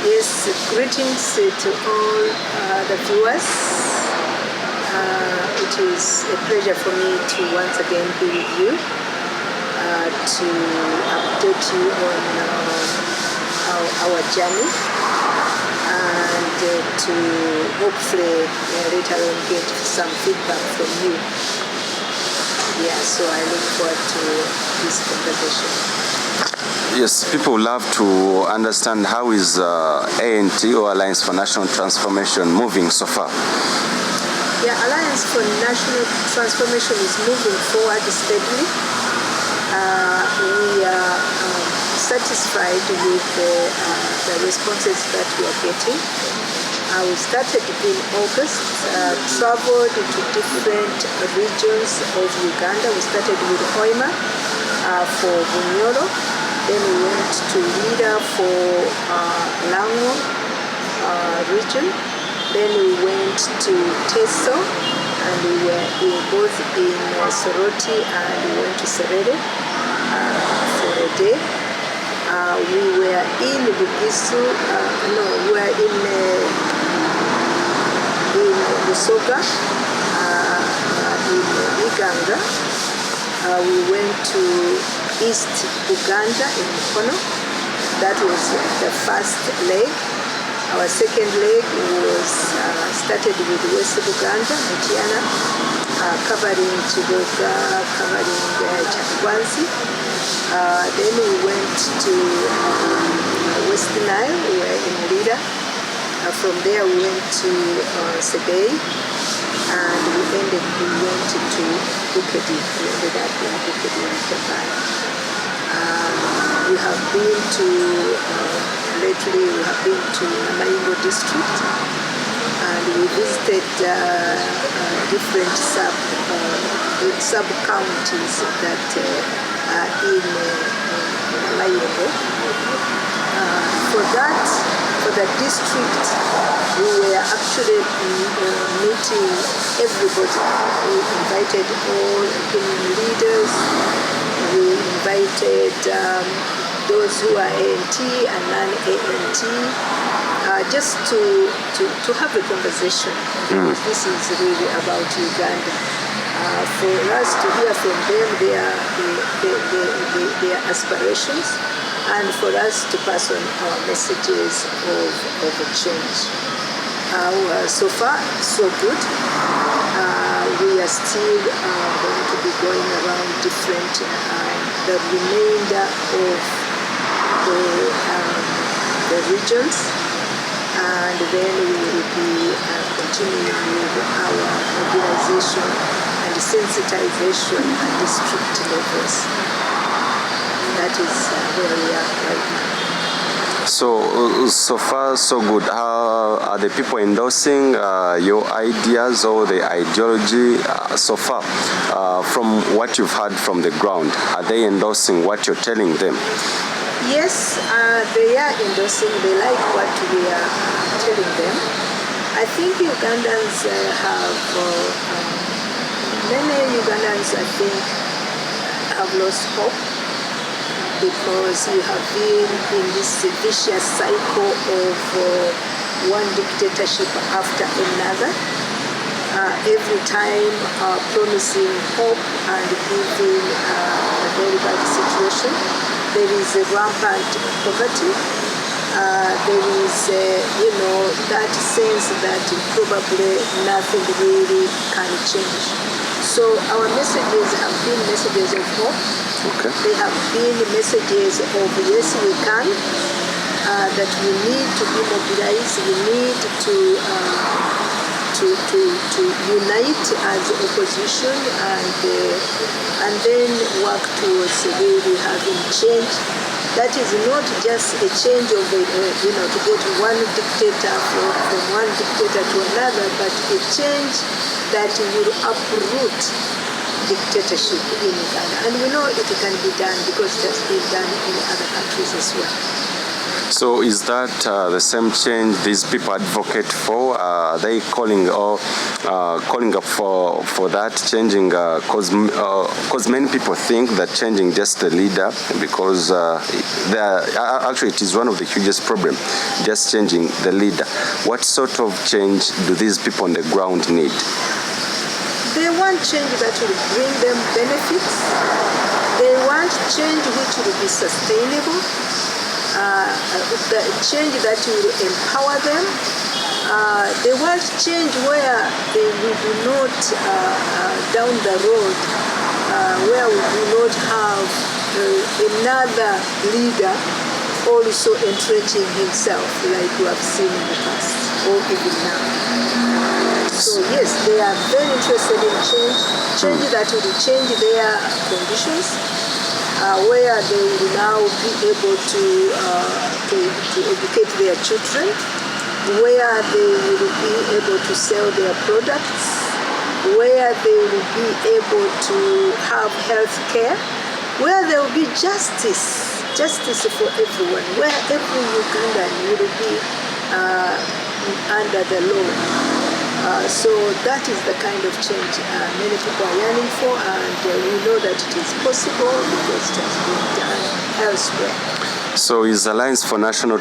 Yes, greetings to all the viewers. It is a pleasure for me to once again be with you to update you on our journey and to hopefully later on get some feedback from you. Yeah, so I look forward to this conversation. Yes, people love to understand how is ANT or Alliance for National Transformation moving so far? Yeah, Alliance for National Transformation is moving forward steadily. We are satisfied with the responses that we are getting. We started in August, traveled to different regions of Uganda. We started with Hoima for Bunyoro. Then we went to Lida for Lango region. Then we went to Teso, and we were both in Soroti, and we went to Serere for a day. We were in Bugisu, we were in Busoga, in Uganda. We went to East Uganda in Mukono. That was the first leg. Our second leg was started with West Uganda, Mutiana, covering Chiboga, covering Chakwanzi. Then we went to West Nile, we were in Lida. From there we went to Sebei, and we went to Bukedi. We ended up in Bukedi in Japan. We have been to, lately we have been to Namayingo district, and we visited different sub-counties that are in Namayingo. For the district, we were actually meeting everybody. We invited all opinion leaders. We invited those who are ANT and non-ANT, just to have a conversation. Because this is really about Uganda. For us to hear from them their aspirations, and for us to pass on our messages of change. So far, so good. We are still going to be going around different, the remainder of the regions, and then we will be continuing with our mobilization and sensitization at district levels. That is where we are right now. So far, so good. How are the people endorsing your ideas or the ideology so far? From what you've heard from the ground, are they endorsing what you're telling them? Yes, they are endorsing. They like what we are telling them. I think Ugandans many Ugandans, I think, have lost hope, because we have been in this vicious cycle of one dictatorship after another, every time promising hope and giving a very bad situation. There is a rampant poverty. There is, that sense that probably nothing really can change. So our messages have been messages of hope. Okay. They have been messages of yes, we can, that we need to be mobilized, we need to unite as opposition and then work towards really having change. That is not just a change of, to get one dictator from one dictator to another, but a change that will uproot dictatorship in Uganda. And we know it can be done because it has been done in other countries as well. So is that the same change these people advocate for? Are they calling up for that changing? Because many people think that changing just the leader, because actually it is one of the hugest problems, just changing the leader. What sort of change do these people on the ground need? They want change that will bring them benefits. They want change which will be sustainable. The change that will empower them. They want change where they do not, down the road, where we do not have another leader also entrenching himself like we have seen in the past or even now. So yes, they are very interested in change that will change their conditions, where they will now be able to educate their children, where they will be able to sell their products, where they will be able to have health care, where there will be justice for everyone, where every Ugandan will be under the law. So that is the kind of change many people are yearning for, and we know that it is possible because it has been done elsewhere. So is Alliance for National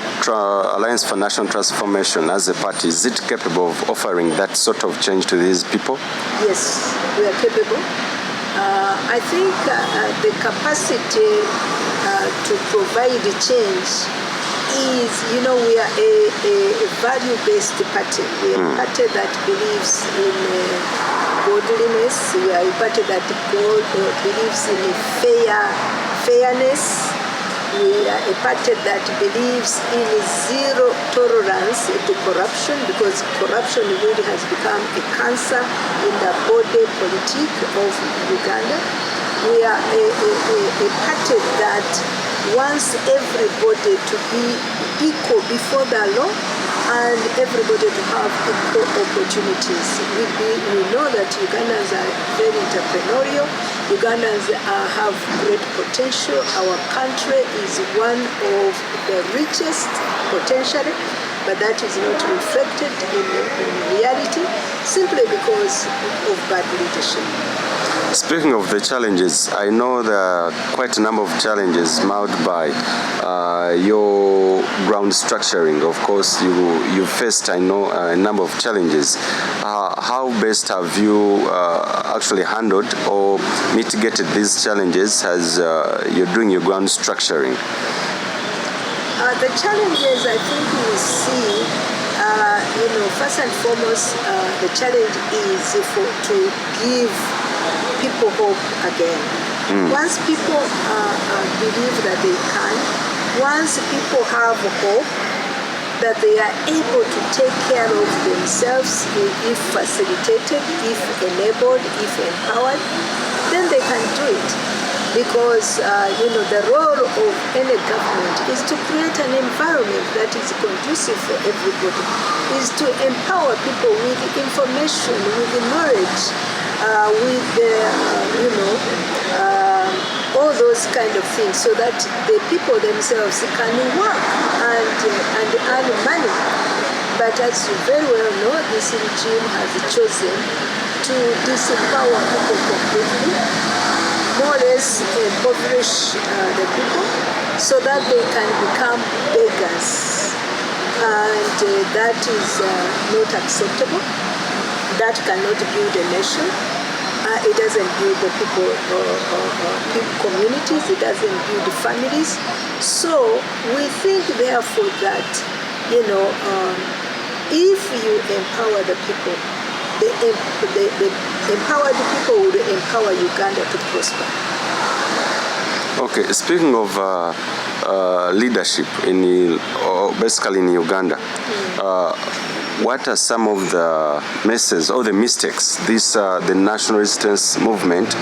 Transformation as a party, is it capable of offering that sort of change to these people? Yes, we are capable. I think the capacity to provide change is, we are a value-based party. We are a party that believes in godliness. We are a party that believes in fairness. We are a party that believes in zero tolerance to corruption, because corruption really has become a cancer in the body politic of Uganda. We are a party that wants everybody to be equal before the law and everybody to have equal opportunities. We know that Ugandans are very entrepreneurial. Ugandans have great potential. Our country is one of the richest potentially, but that is not reflected in reality simply because of bad leadership. Speaking of the challenges, I know there are quite a number of challenges marked by your ground structuring. Of course, you faced, I know, a number of challenges. How best have you actually handled or mitigated these challenges as you're doing your ground structuring? The challenges I think we see, first and foremost, the challenge is to give people hope again. Once people believe that they can, once people have hope that they are able to take care of themselves if facilitated, if enabled, if empowered, then they can do it. Because, the role of any government is to create an environment that is conducive for everybody, is to empower people with information, with knowledge, with all those kind of things, so that the people themselves can work and earn money. But as you very well know, this regime has chosen to disempower people completely, more or less impoverish the people so that they can become beggars. And that is not acceptable. That cannot build a nation. It doesn't build the people communities. It doesn't build families. So we think therefore that, if you empower the people, the empowered people will empower Uganda to prosper. Okay, speaking of leadership basically in Uganda, what are some of the messes or the mistakes the national resistance movement,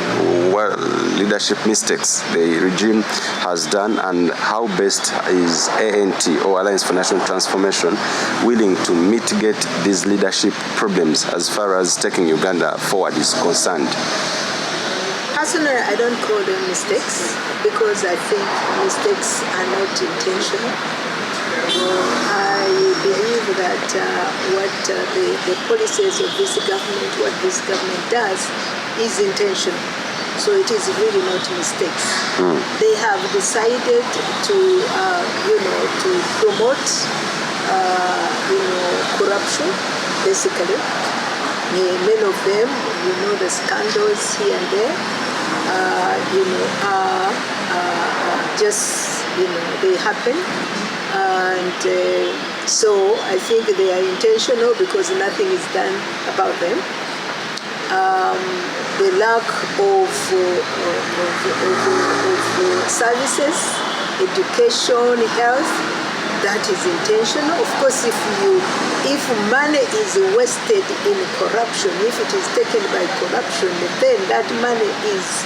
what leadership mistakes the regime has done, and how best is ANT or Alliance for National Transformation willing to mitigate these leadership problems as far as taking Uganda forward is concerned? Personally, I don't call them mistakes because I think mistakes are not intentional. the policies of this government, what this government does, is intentional. So it is really not mistakes. They have decided to, to promote, corruption, basically. Many of them, the scandals here and there, are just, they happen. And so I think they are intentional because nothing is done about them. The lack of services, education, health, that is intentional. Of course, if money is wasted in corruption, if it is taken by corruption, then that money is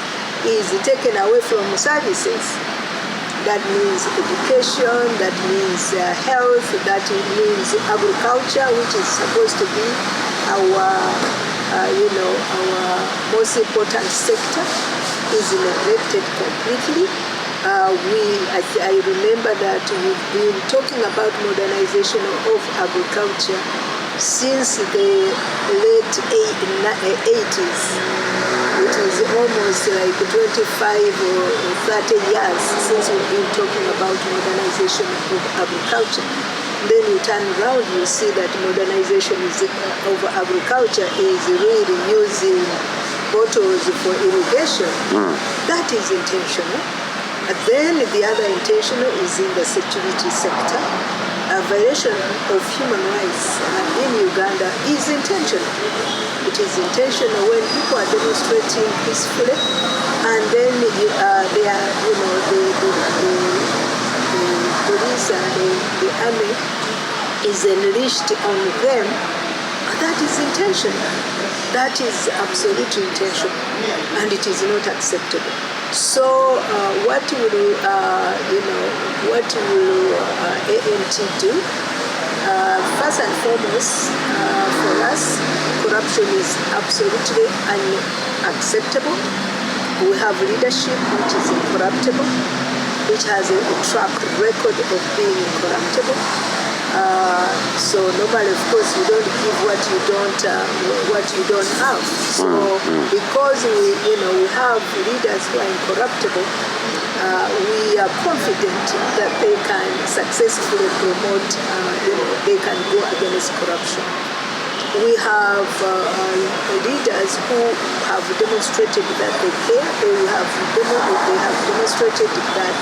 taken away from services. That means education, that means health, that means agriculture, which is supposed to be our most important sector, is neglected completely. I remember that we've been talking about modernization of agriculture since the late 80s. It is almost like 25 or 30 years since we've been talking about modernization of agriculture. Then you turn around, you see that modernization of agriculture is really using bottles for irrigation. That is intentional. And then the other intentional is in the security sector. A violation of human rights in Uganda is intentional. It is intentional when people are demonstrating peacefully, and then the police and the army is unleashed on them. That is intentional. That is absolutely intentional, and it is not acceptable. So what will ANT do? First and foremost, for us, corruption is absolutely unacceptable. We have leadership which is incorruptible, which has a track record of being incorruptible. So normally, of course, you don't give what you don't have. So because we have leaders who are incorruptible, we are confident that they can successfully promote. They can go against corruption. We have leaders who have demonstrated that they care. They have demonstrated that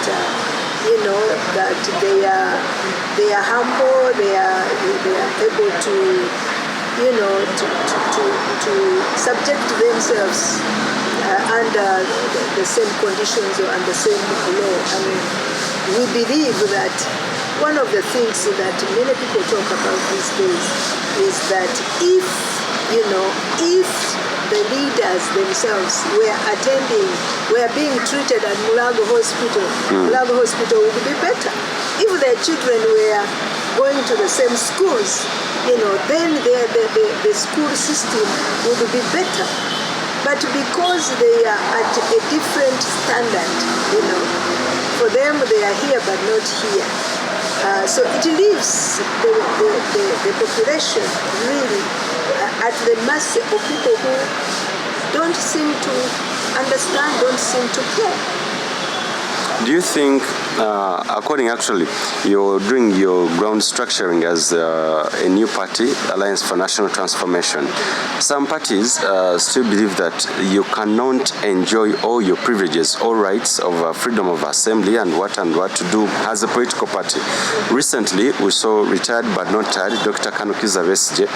that they are humble. They are able to subject themselves under the same conditions or under the same law. I mean, we believe that one of the things that many people talk about these days is that if the leaders themselves were being treated at Mulago Hospital, Mulago Hospital would be better. If their children were going to the same schools, then the school system would be better. But because they are at a different standard, for them they are here but not here. So it leaves the population really at the mercy of people who don't seem to understand, don't seem to care. Do you think, you're doing your ground structuring as a new party, Alliance for National Transformation. Some parties still believe that you cannot enjoy all your privileges, all rights of freedom of assembly and what to do as a political party. Recently, we saw retired but not tired Dr. Kanukiza Besigye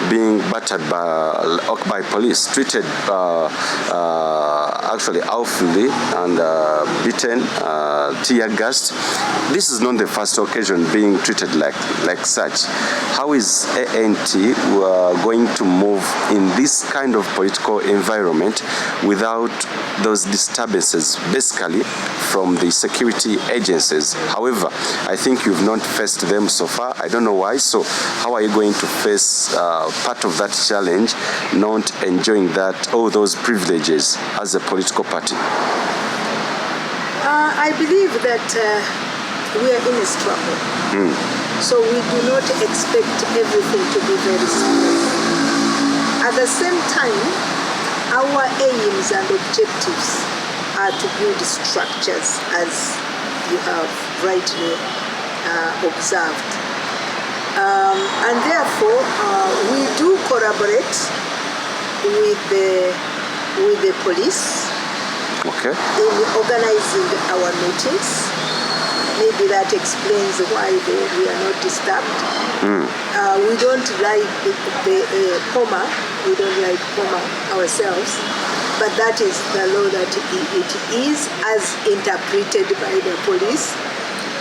being battered by police, treated awfully and beaten, tear gassed. This is not the first occasion being treated like such. How is ANT going to move in this kind of political environment without those disturbances, basically from the security agencies? However, I think you've not faced them so far. I don't know why. So how are you going to face part of that challenge, not enjoying all those privileges as a political party? I believe that we are in a struggle. So we do not expect everything to be very smooth. At the same time, our aims and objectives are to build structures, as you have rightly observed. And therefore, we do collaborate with the police in organizing our meetings. Maybe that explains why we are not disturbed. We don't like the POMA. We don't like POMA ourselves. But that is the law that it is as interpreted by the police.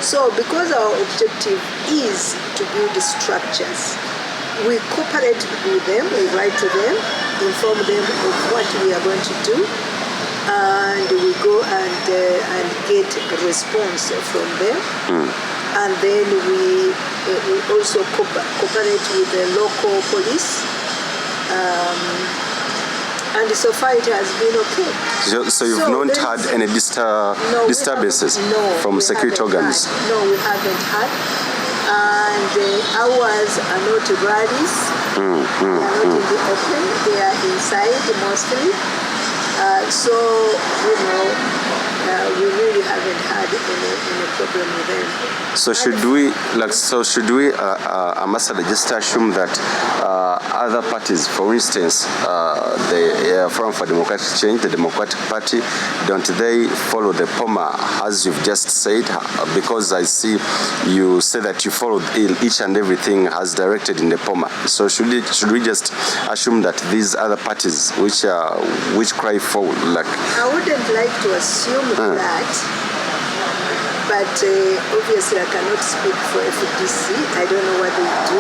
So because our objective is to build structures, we cooperate with them, we write to them, inform them of what we are going to do, and we go and get a response from them. And then we also cooperate with the local police. And so far it has been okay. So you've not had any disturbances from security organs? No, we haven't had. And ours are not rallies. They are not in the open. They are inside mostly. So, we really haven't had any problem with them. So should we, Ambassador, just assume that other parties, for instance, the Forum for Democratic Change, the Democratic Party, don't they follow the POMA as you've just said? Because I see you say that you follow each and everything as directed in the POMA. So should we just assume that these other parties which cry for I wouldn't like to assume that, but obviously I cannot speak for FDC. I don't know what they do.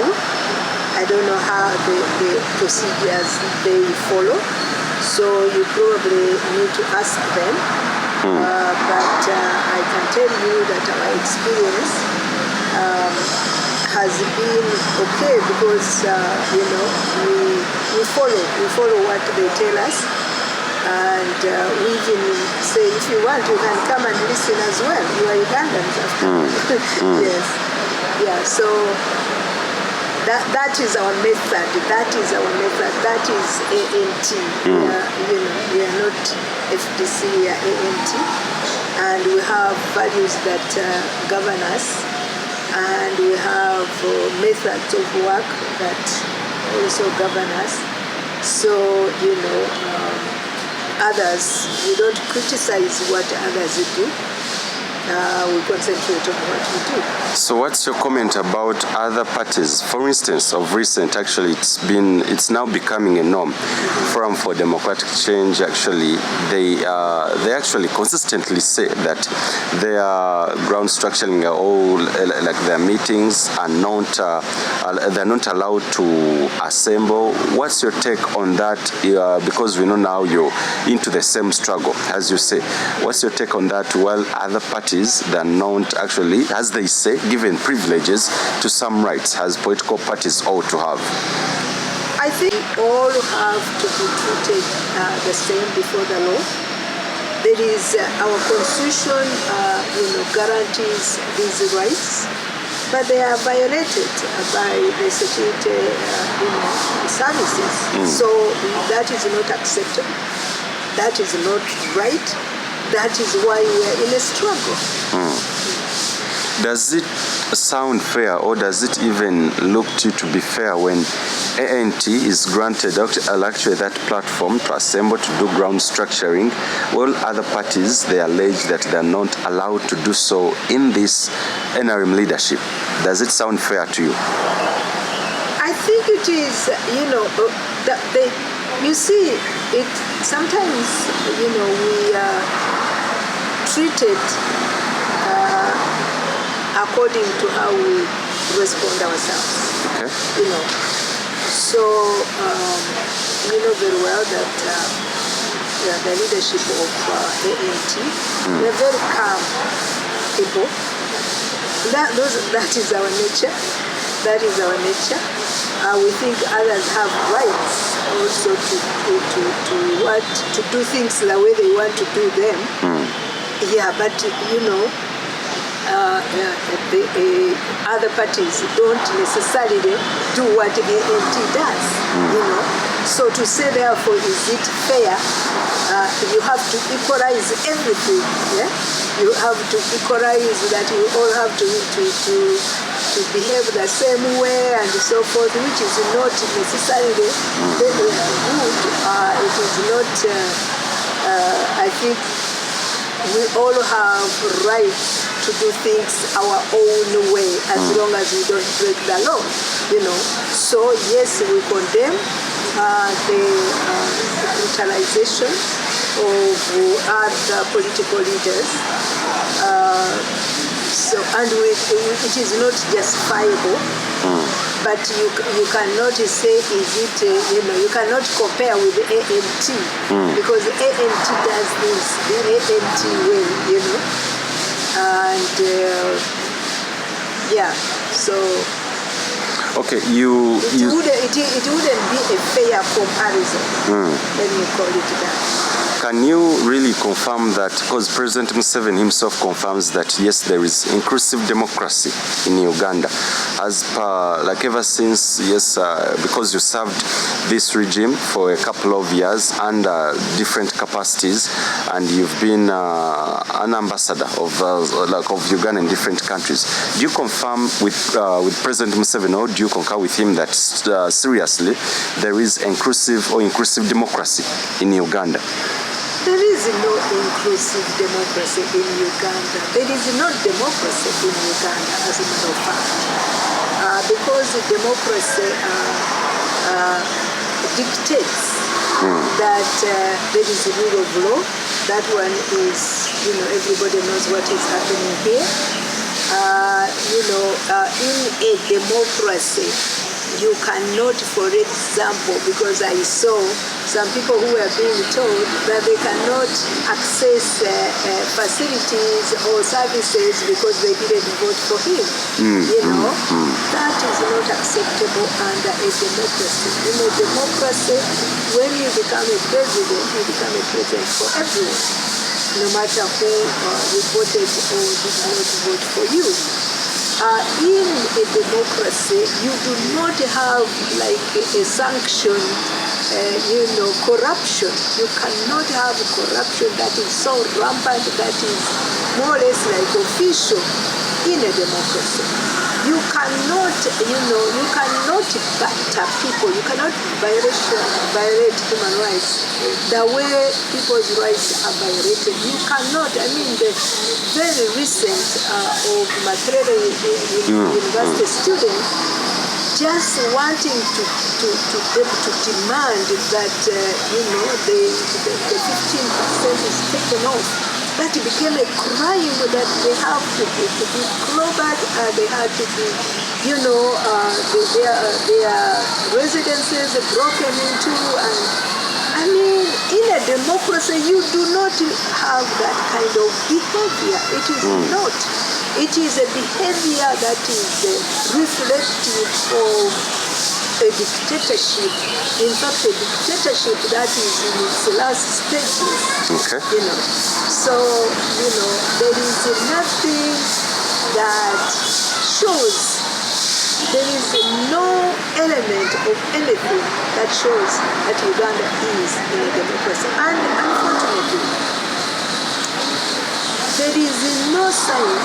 I don't know how the procedures they follow. So you probably need to ask them. But I can tell you that our experience has been okay because we follow what they tell us. And we even say, if you want, you can come and listen as well. You are Ugandans after. Yes. Yeah, so that is our method. That is our method. That is ANT. We are not FDC, we are ANT. And we have values that govern us. And we have methods of work that also govern us. So, others, we don't criticize what others do. We concentrate on what we do. So what's your comment about other parties? For instance, of recent, actually, it's now becoming a norm. Forum for Democratic Change, actually, they actually consistently say that their ground structuring, all like their meetings are not, they're not allowed to assemble. What's your take on that? Because we know now you're into the same struggle, as you say. What's your take on that? Well, other parties, they're not actually, as they say, given privileges to some rights as political parties ought to have. I think all have to be treated the same before the law. There is our constitution, guarantees these rights, but they are violated by the security, services. So that is not acceptable. That is not right. That is why we are in a struggle. Does it sound fair, or does it even look to be fair when ANT is granted actually that platform to assemble, to do ground structuring, while other parties, they allege that they are not allowed to do so in this NRM leadership? Does it sound fair to you? I think it is, you see, it sometimes, we are treated according to how we respond ourselves. Okay. So you know very well that the leadership of ANT, they're very calm people. That is our nature. That is our nature. We think others have rights also to do things the way they want to do them. Yeah, but other parties don't necessarily do what ANT does, you know. So to say, therefore, is it fair? You have to equalize everything. Yeah, you have to equalize that you all have to behave the same way and so forth, which is not necessarily good. It is not. I think we all have rights to do things our own way, as long as we don't break the law, you know. So yes, we condemn the brutalization of other political leaders. And it is not justifiable. But you cannot say, is it, you cannot compare with ANT, because ANT does this the ANT way, you know. And so. Okay, it wouldn't be a fair comparison. Let me call it that. Can you really confirm that, because President Museveni himself confirms that yes, there is inclusive democracy in Uganda, as per, like ever since, yes, because you served this regime for a couple of years under different capacities, and you've been an ambassador of Uganda in different countries. Do you confirm with President Museveni, or do you concur with him that seriously there is inclusive democracy in Uganda? There is no inclusive democracy in Uganda. There is no democracy in Uganda, as a matter of fact, because democracy dictates that there is a rule of law. That one is, you know, everybody knows what is happening here. In a democracy, you cannot, for example, because I saw some people who were being told that they cannot access facilities or services because they didn't vote for him. That is not acceptable under a democracy. In a democracy, when you become a president, you become a president for everyone, no matter who voted or did not vote for you. In a democracy, you do not have like a sanction, corruption. You cannot have corruption that is so rampant, that is more or less like official in a democracy. You cannot, you cannot batter people. You cannot violate human rights the way people's rights are violated. You cannot. I mean, the very recent of Makerere University student just wanting to demand that the 15% is taken off. That became a crime that they have to be clobbered, they had to be, their residences broken into. And I mean, in a democracy, you do not have that kind of behavior. It is not. It is a behavior that is reflective of a dictatorship. In fact, a dictatorship that is in its last stages. Okay. So, there is nothing that shows, there is no element of anything that shows that Uganda is in a democracy. And unfortunately, there is no sign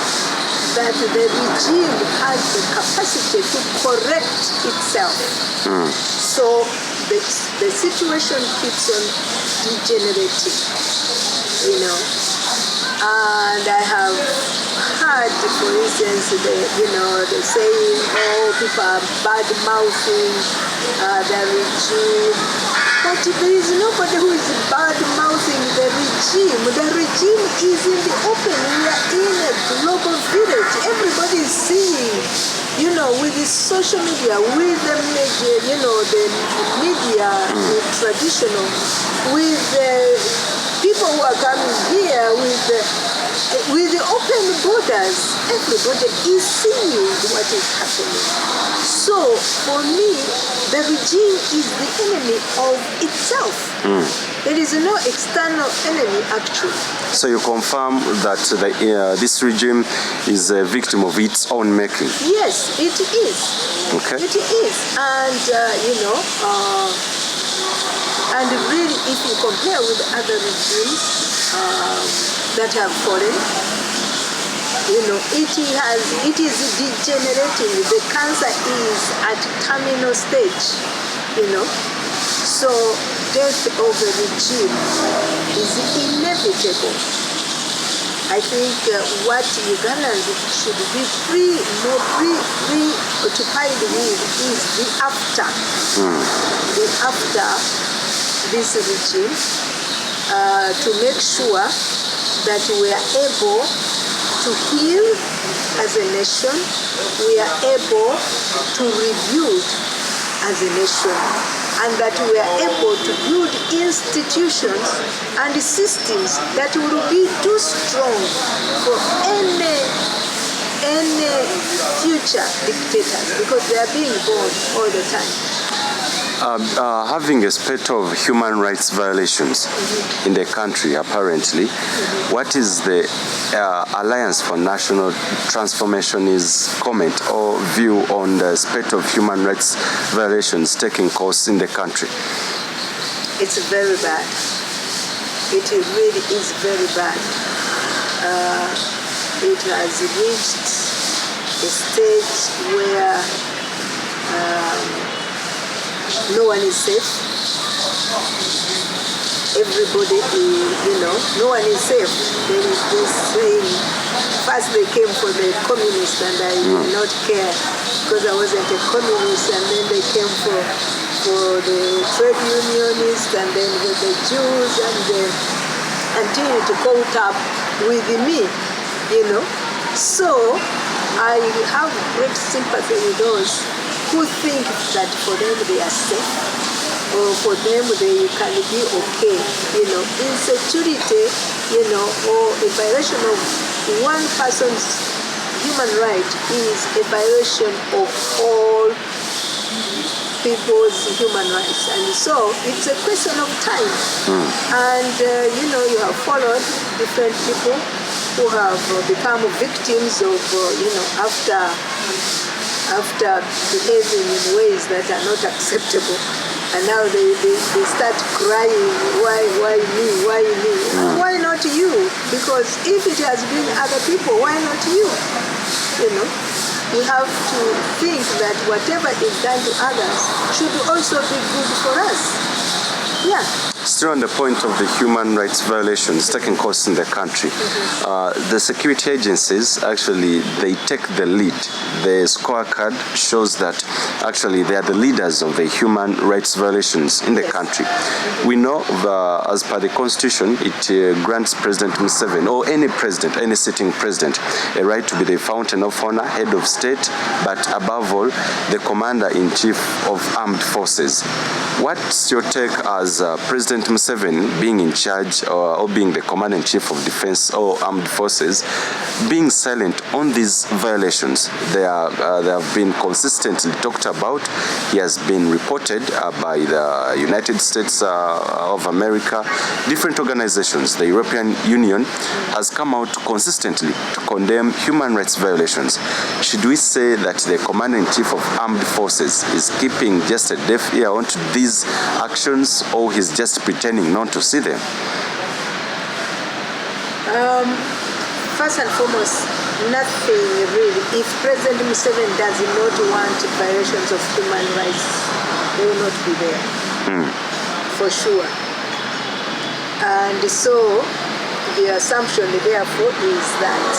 that the regime has the capacity to correct itself. So the situation keeps on degenerating, And I have heard, for instance, the saying, people are bad-mouthing the regime. But there is nobody who is bad-mouthing the regime. The regime is in the open. We are in a global village. Everybody is seeing, with the social media, with the media, the media, the traditional, with people who are coming here with the open borders. Everybody is seeing what is happening. So, for me, the regime is the enemy of itself. There is no external enemy actually. So you confirm that this regime is a victim of its own making? Yes, it is. Okay. It is. And, and really if you compare with other regimes that have fallen, it is degenerating. The cancer is at terminal stage, So death of a regime is inevitable. I think what Ugandans should be more preoccupied with is the after. The after this regime, to make sure that we are able to heal as a nation, we are able to rebuild as a nation, and that we are able to build institutions and systems that will be too strong for any future dictators, because they are being born all the time. Having a spate of human rights violations in the country, apparently, what is the Alliance for National Transformation's comment or view on the spate of human rights violations taking course in the country? It's very bad. It really is very bad. It has reached a stage where no one is safe. Everybody, no one is safe. There is this saying, first they came for the communists and I did not care because I wasn't a communist, and then they came for the trade unionists, and then with the Jews, and until it caught up with me, So I have great sympathy with those who think that for them they are safe, or for them they can be okay. Insecurity, or a violation of one person's human right is a violation of all people's human rights. And so it's a question of time. And, you have followed different people who have become victims of, after behaving in ways that are not acceptable, and now they start crying, why me? Why not you? Because if it has been other people, why not you? We have to think that whatever is done to others should also be good for us. Yeah. Still on the point of the human rights violations taking course in the country, the security agencies, actually, they take the lead. The scorecard shows that actually they are the leaders of the human rights violations in the country. We know, as per the constitution, it grants President Museveni, or any president, any sitting president, a right to be the fountain of honor, head of state, but above all, the commander-in-chief of armed forces. What's your take as President Museveni being in charge or being the commander-in-chief of defense or armed forces, being silent on these violations? They have been consistently talked about. He has been reported by the United States of America, different organizations. The European Union has come out consistently to condemn human rights violations. Should we say that the commander-in-chief of armed forces is keeping just a deaf ear onto these actions, or he's just pretending not to see them? First and foremost, nothing really. If President Museveni does not want violations of human rights, they will not be there, for sure. And so the assumption, therefore, is that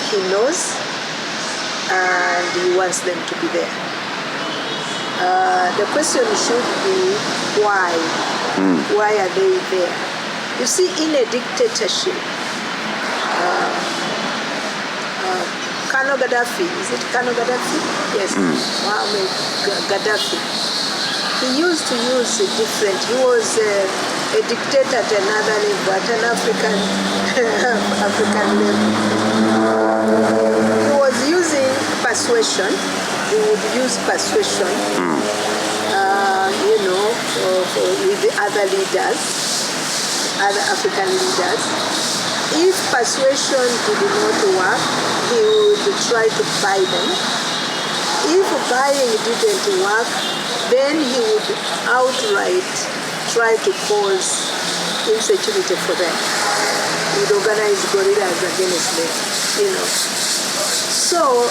he knows and he wants them to be there. The question should be why? Why are they there? You see, in a dictatorship, Colonel Gaddafi, is it Colonel Gaddafi? Yes, Mohammed Gaddafi. He used to use different, he was a dictator at another level, at an African level. He was using persuasion. He would use persuasion, with the other leaders, other African leaders. If persuasion did not work, he would try to buy them. If buying didn't work, then he would outright try to cause insecurity for them. He would organize guerrillas against them, So,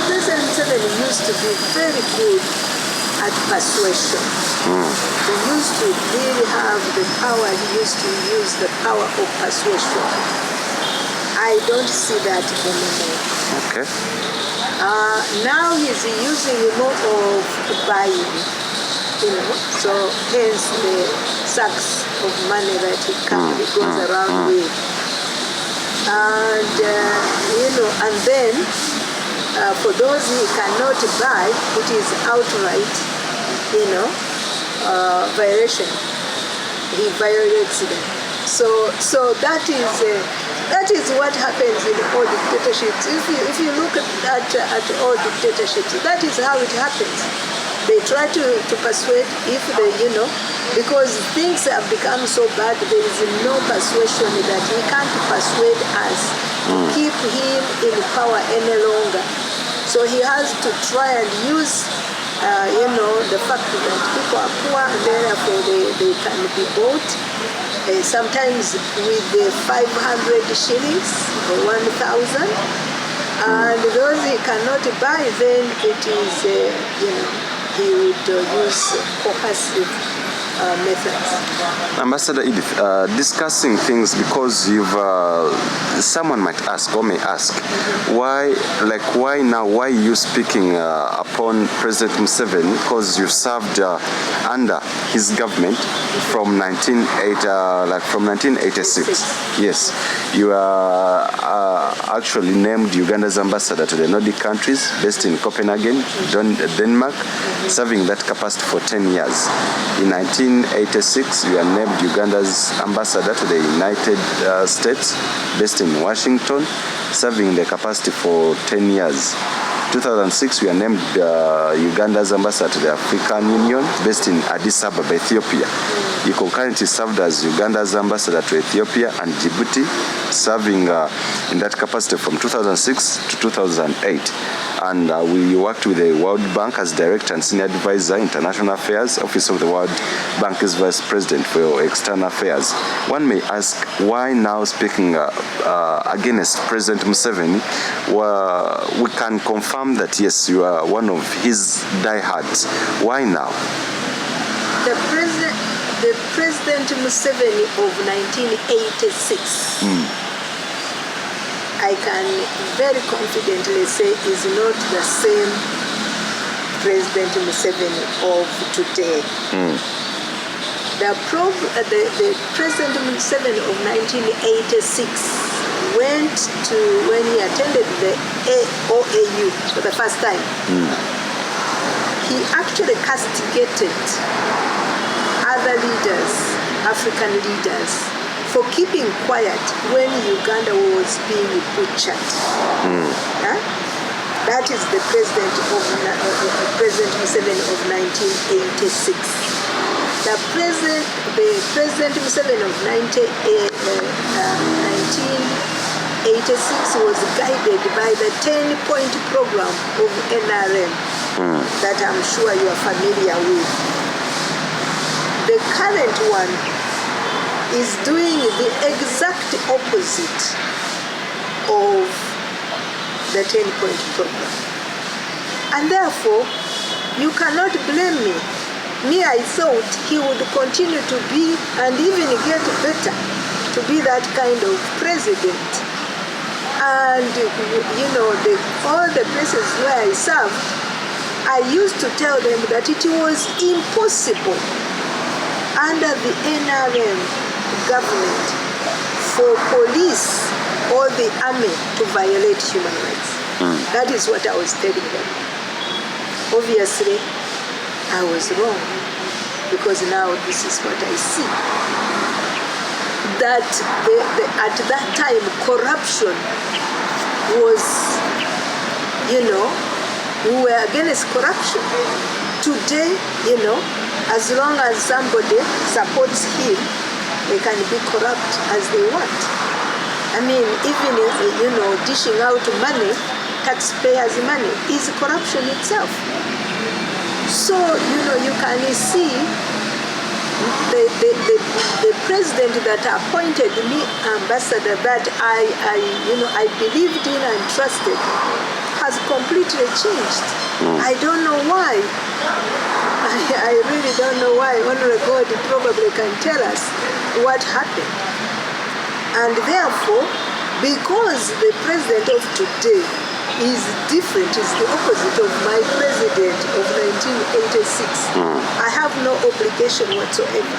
President Museveni used to be very good at persuasion. He used to really have the power. He used to use the power of persuasion. I don't see that anymore. Okay. Now he's using more of buying, so hence the sacks of money that he goes around with. And, and then for those he cannot buy, it is outright, violation. He violates them. So that is what happens in all dictatorships. If you look at all dictatorships, that is how it happens. They try to persuade if they, because things have become so bad, there is no persuasion that he can't persuade us to keep him in power any longer. So he has to try and use, the fact that people are poor and therefore they can be bought. Sometimes with the 500 shillings or 1,000, and those he cannot buy, then it is, he would use coercive methods. Ambassador Edith, discussing things because you've, someone might ask or may ask, why now, why you speaking upon President Museveni, because you served under his government from 1986. Yes, you are actually named Uganda's ambassador to the Nordic countries, based in Copenhagen, Denmark, serving that capacity for 10 years. In 1986, you are named Uganda's ambassador to the United States, based in Washington, serving the capacity for 10 years. 2006, we are named Uganda's ambassador to the African Union, based in Addis Ababa, Ethiopia. You concurrently served as Uganda's ambassador to Ethiopia and Djibouti, serving in that capacity from 2006 to 2008. And we worked with the World Bank as Director and Senior Advisor, International Affairs, Office of the World Bank is Vice President for External Affairs. One may ask, why now speaking against President Museveni? We can confirm that, yes, you are one of his diehards. Why now? The President Museveni of 1986, I can very confidently say is not the same President Museveni of today. The President Museveni of 1986 went to, when he attended the OAU for the first time, he actually castigated other leaders, African leaders, for keeping quiet when Uganda was being butchered. That is the President Museveni of 1986. The President Museveni of 1986 was guided by the 10-point program of NRM that I'm sure you are familiar with. The current one is doing the exact opposite of the 10-point program. And therefore, you cannot blame me. I thought he would continue to be, and even get better, to be that kind of president. And, all the places where I served, I used to tell them that it was impossible under the NRM government for police or the army to violate human rights. That is what I was telling them. Obviously, I was wrong, because now this is what I see. That at that time, corruption was, we were against corruption. Today, As long as somebody supports him, they can be corrupt as they want. I mean, even dishing out money, taxpayers' money, is corruption itself. So, you can see the president that appointed me ambassador that I believed in and trusted has completely changed. I don't know why. I really don't know why. Only God probably can tell us what happened. And therefore, because the president of today is different, is the opposite of my president of 1986, I have no obligation whatsoever.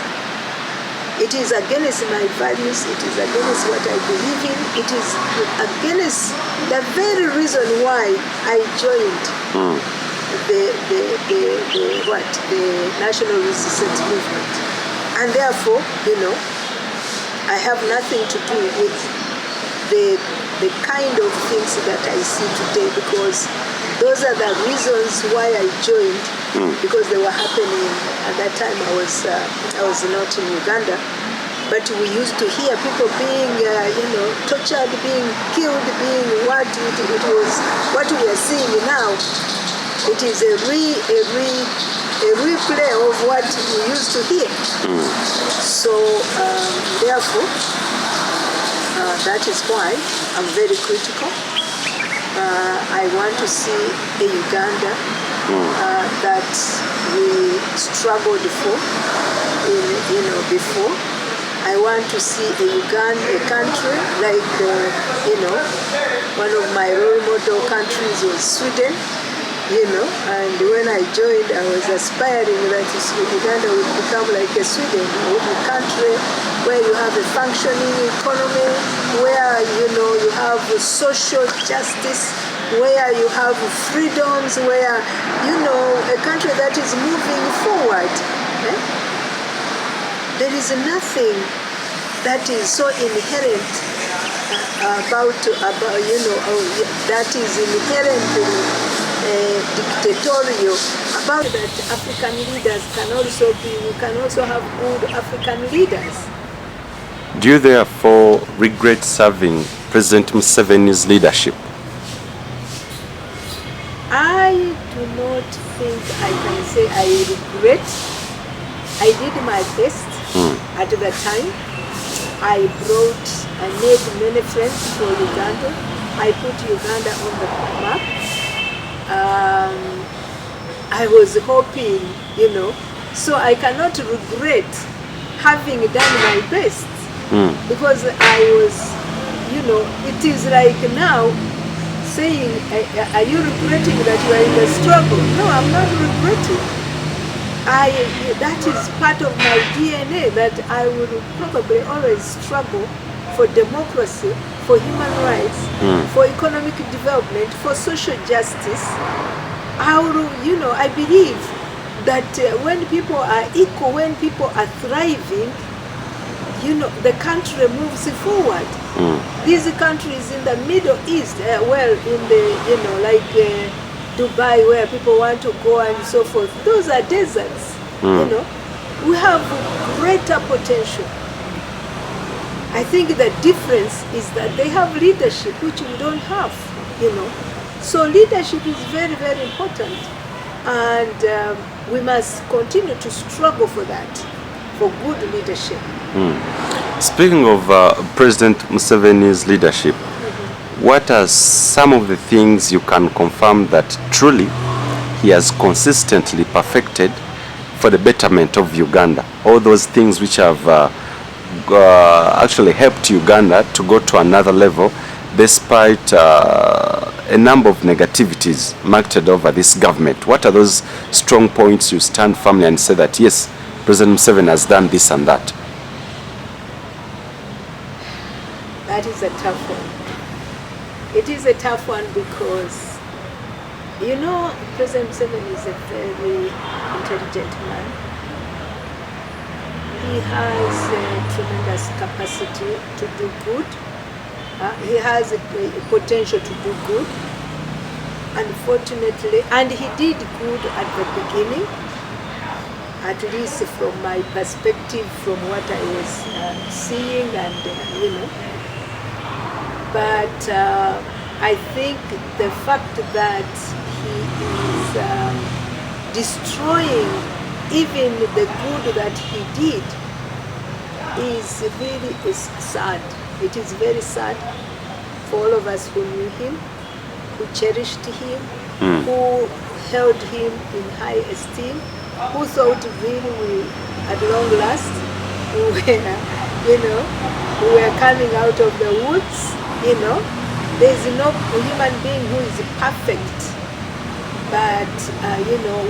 It is against my values, it is against what I believe in, it is against the very reason why I joined the National Resistance Movement. And therefore, I have nothing to do with the kind of things that I see today, because those are the reasons why I joined, because they were happening at that time. I was not in Uganda, but we used to hear people being tortured, being killed, being what it was. What we are seeing now, it is a replay of what we used to hear. So therefore, that is why I'm very critical. I want to see a Uganda that we struggled for, before. I want to see a country like, one of my role model countries was Sweden, and when I joined, I was aspiring that Uganda would become like a Sweden, a country where you have a functioning economy, where you have social justice, where you have freedoms, where a country that is moving forward. There is nothing that is so inherent about that is inherently dictatorial about that. African leaders we can also have good African leaders. Do you therefore regret serving President Museveni's leadership? I do not think I can say I regret. I did my best at the time. I made many friends for Uganda. I put Uganda on the map. I was hoping, so I cannot regret having done my best, because I was, it is like now saying, are you regretting that you are in the struggle? No, I'm not regretting. That is part of my DNA, that I will probably always struggle for democracy, for human rights, for economic development, for social justice. I believe that when people are equal, when people are thriving, the country moves forward. These countries in the Middle East, in the, like Dubai, where people want to go and so forth, those are deserts. We have greater potential. I think the difference is that they have leadership, which we don't have, So leadership is very, very important. And we must continue to struggle for that, for good leadership. Speaking of President Museveni's leadership, what are some of the things you can confirm that truly he has consistently perfected for the betterment of Uganda? All those things which have actually helped Uganda to go to another level, despite a number of negativities marked over this government. What are those strong points you stand firmly and say that, yes, President Museveni has done this and that? That is a tough one. It is a tough one because, President Museveni is a very intelligent man. He has a tremendous capacity to do good. He has a potential to do good. Unfortunately, and he did good at the beginning. at least from my perspective, from what I was seeing, and But I think the fact that he is destroying even the good that he did is really sad. It is very sad for all of us who knew him, who cherished him, who held him in high esteem, who thought really we, at long last, we were coming out of the woods. There is no human being who is perfect. But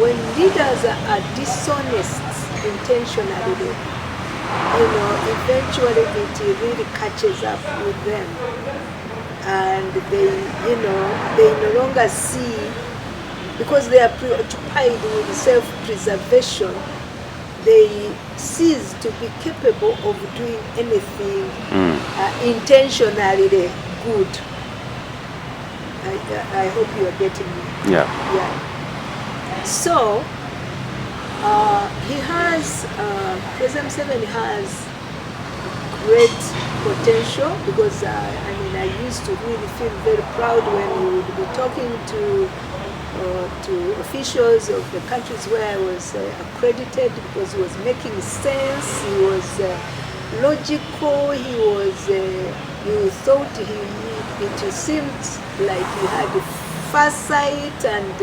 when leaders are dishonest intentionally, eventually it really catches up with them, and they no longer see, because they are preoccupied with self-preservation, they cease to be capable of doing anything intentionally good. I hope you are getting me. Yeah. So he has, President Museveni has great potential, because I used to really feel very proud when we would be talking to officials of the countries where I was accredited, because he was making sense, he was logical, he was, you thought it seemed like he had foresight, and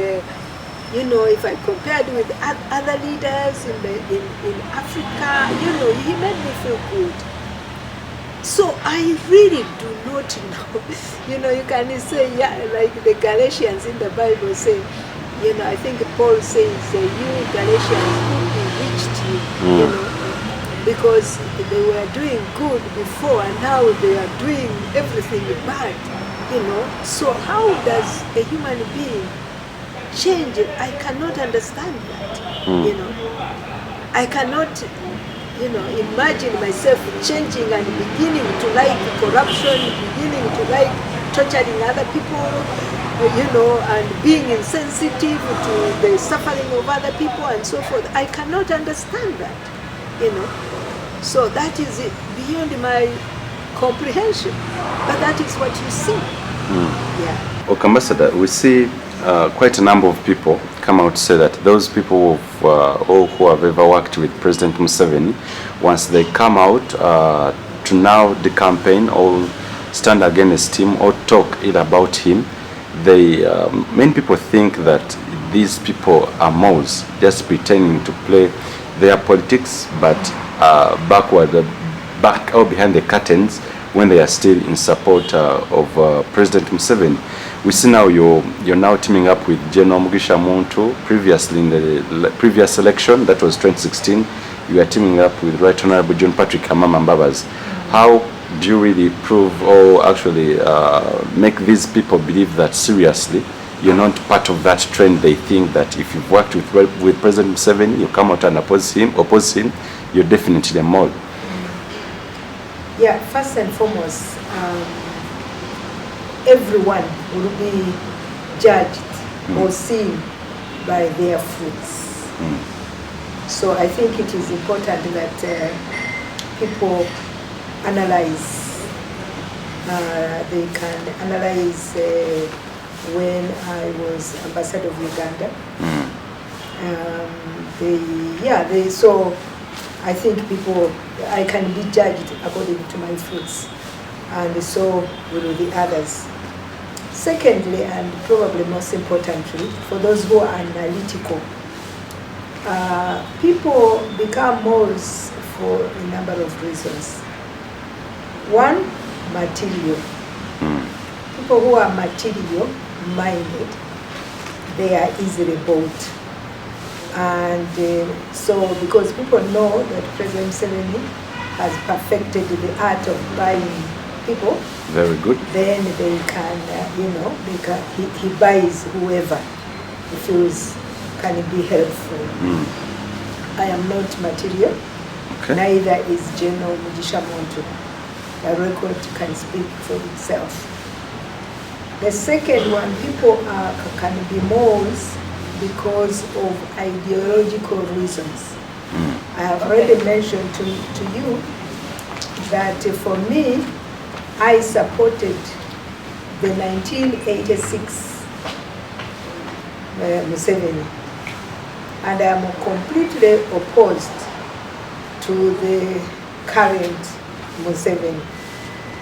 if I compared with other leaders in Africa, he made me feel good. So I really do not know. You can say, like the Galatians in the Bible say, I think Paul says, you Galatians, who bewitched you, because they were doing good before, and now they are doing everything bad, So how does a human being change? I cannot understand that, I cannot, imagine myself changing and beginning to like corruption, beginning to like torturing other people, and being insensitive to the suffering of other people and so forth. I cannot understand that, So that is beyond my comprehension. But that is what you see. Yeah. Okay, Ambassador, we see quite a number of people come out to say that those people all who have ever worked with President Museveni, once they come out to now the campaign or stand against him or talk ill about him, they many people think that these people are moles, just pretending to play their politics, but back or behind the curtains, when they are still in support of President Museveni. We see now you're now teaming up with General Mugisha Muntu. Previously, in the previous election, that was 2016, you are teaming up with Right Honorable John Patrick Amama Mbabas. How do you really prove, or actually make these people believe that seriously you're not part of that trend? They think that if you've worked with President Museveni, you come out and oppose him, you're definitely a mole. Yeah, first and foremost, everyone will be judged or seen by their fruits. So I think it is important that people analyze. They can analyze when I was ambassador of Uganda. So I think I can be judged according to my fruits, and so will the others. Secondly, and probably most importantly, for those who are analytical, people become moles for a number of reasons. One, material. People who are material minded, they are easily bought. And so because people know that President Museveni has perfected the art of buying people, very good, then they can, he buys whoever he feels can be helpful. I am not material, neither is General Mugisha Muntu. The record can speak for itself. The second one, people can be moles because of ideological reasons. I have already mentioned to you that for me, I supported the 1986 Museveni, and I am completely opposed to the current Museveni.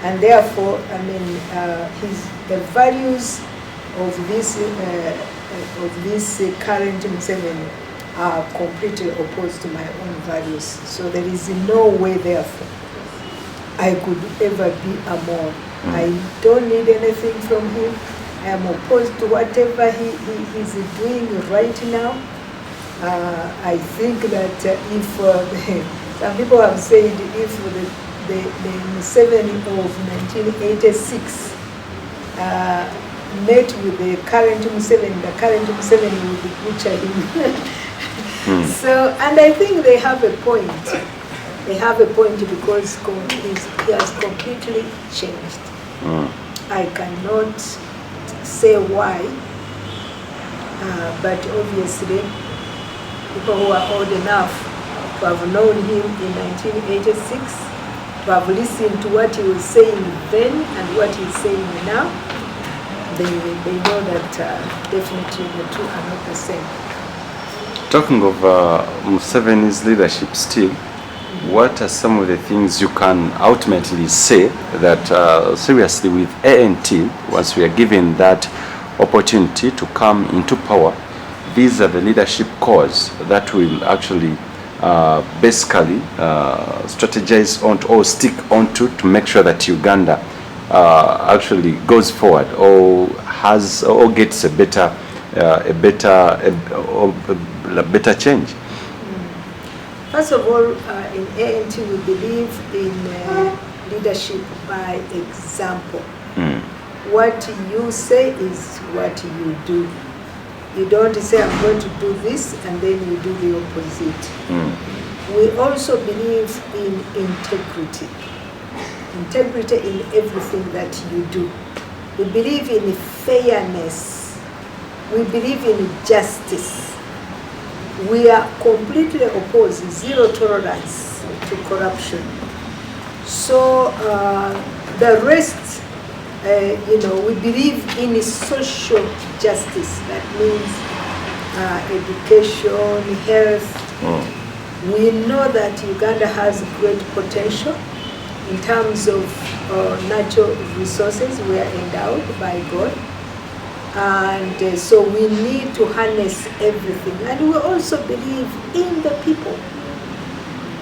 And therefore, I mean, the values of this current Museveni are completely opposed to my own values. So there is no way, therefore, I could ever be a Moor. I don't need anything from him. I am opposed to whatever he is doing right now. I think that if some people have said if the Museveni of 1986 met with the current Museveni would butcher him. So, and I think they have a point. They have a point because he has completely changed. I cannot say why, but obviously people who are old enough to have known him in 1986, to have listened to what he was saying then and what he's saying now, they know that definitely the two are not the same. Talking of Museveni's leadership still, what are some of the things you can ultimately say that seriously with ANT, once we are given that opportunity to come into power, these are the leadership cores that will actually basically strategize on or stick onto to make sure that Uganda actually goes forward or has or gets a better change? First of all, in ANT we believe in leadership by example. What you say is what you do. You don't say I'm going to do this and then you do the opposite. We also believe in integrity. Integrity in everything that you do. We believe in fairness. We believe in justice. We are completely opposed, zero tolerance to corruption. So the rest, we believe in social justice. That means education, health. We know that Uganda has great potential in terms of natural resources. We are endowed by God. And so we need to harness everything. And we also believe in the people.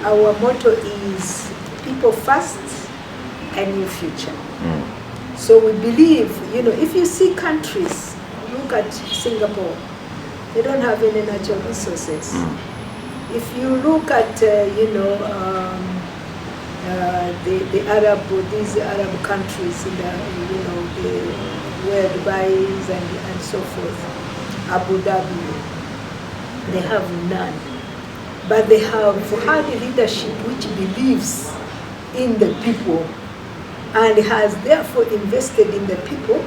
Our motto is people first and your future. So we believe, if you see countries, look at Singapore, they don't have any natural resources. If you look at, these Arab countries, where Dubai is and so forth, Abu Dhabi, they have none. But they have had a leadership which believes in the people and has therefore invested in the people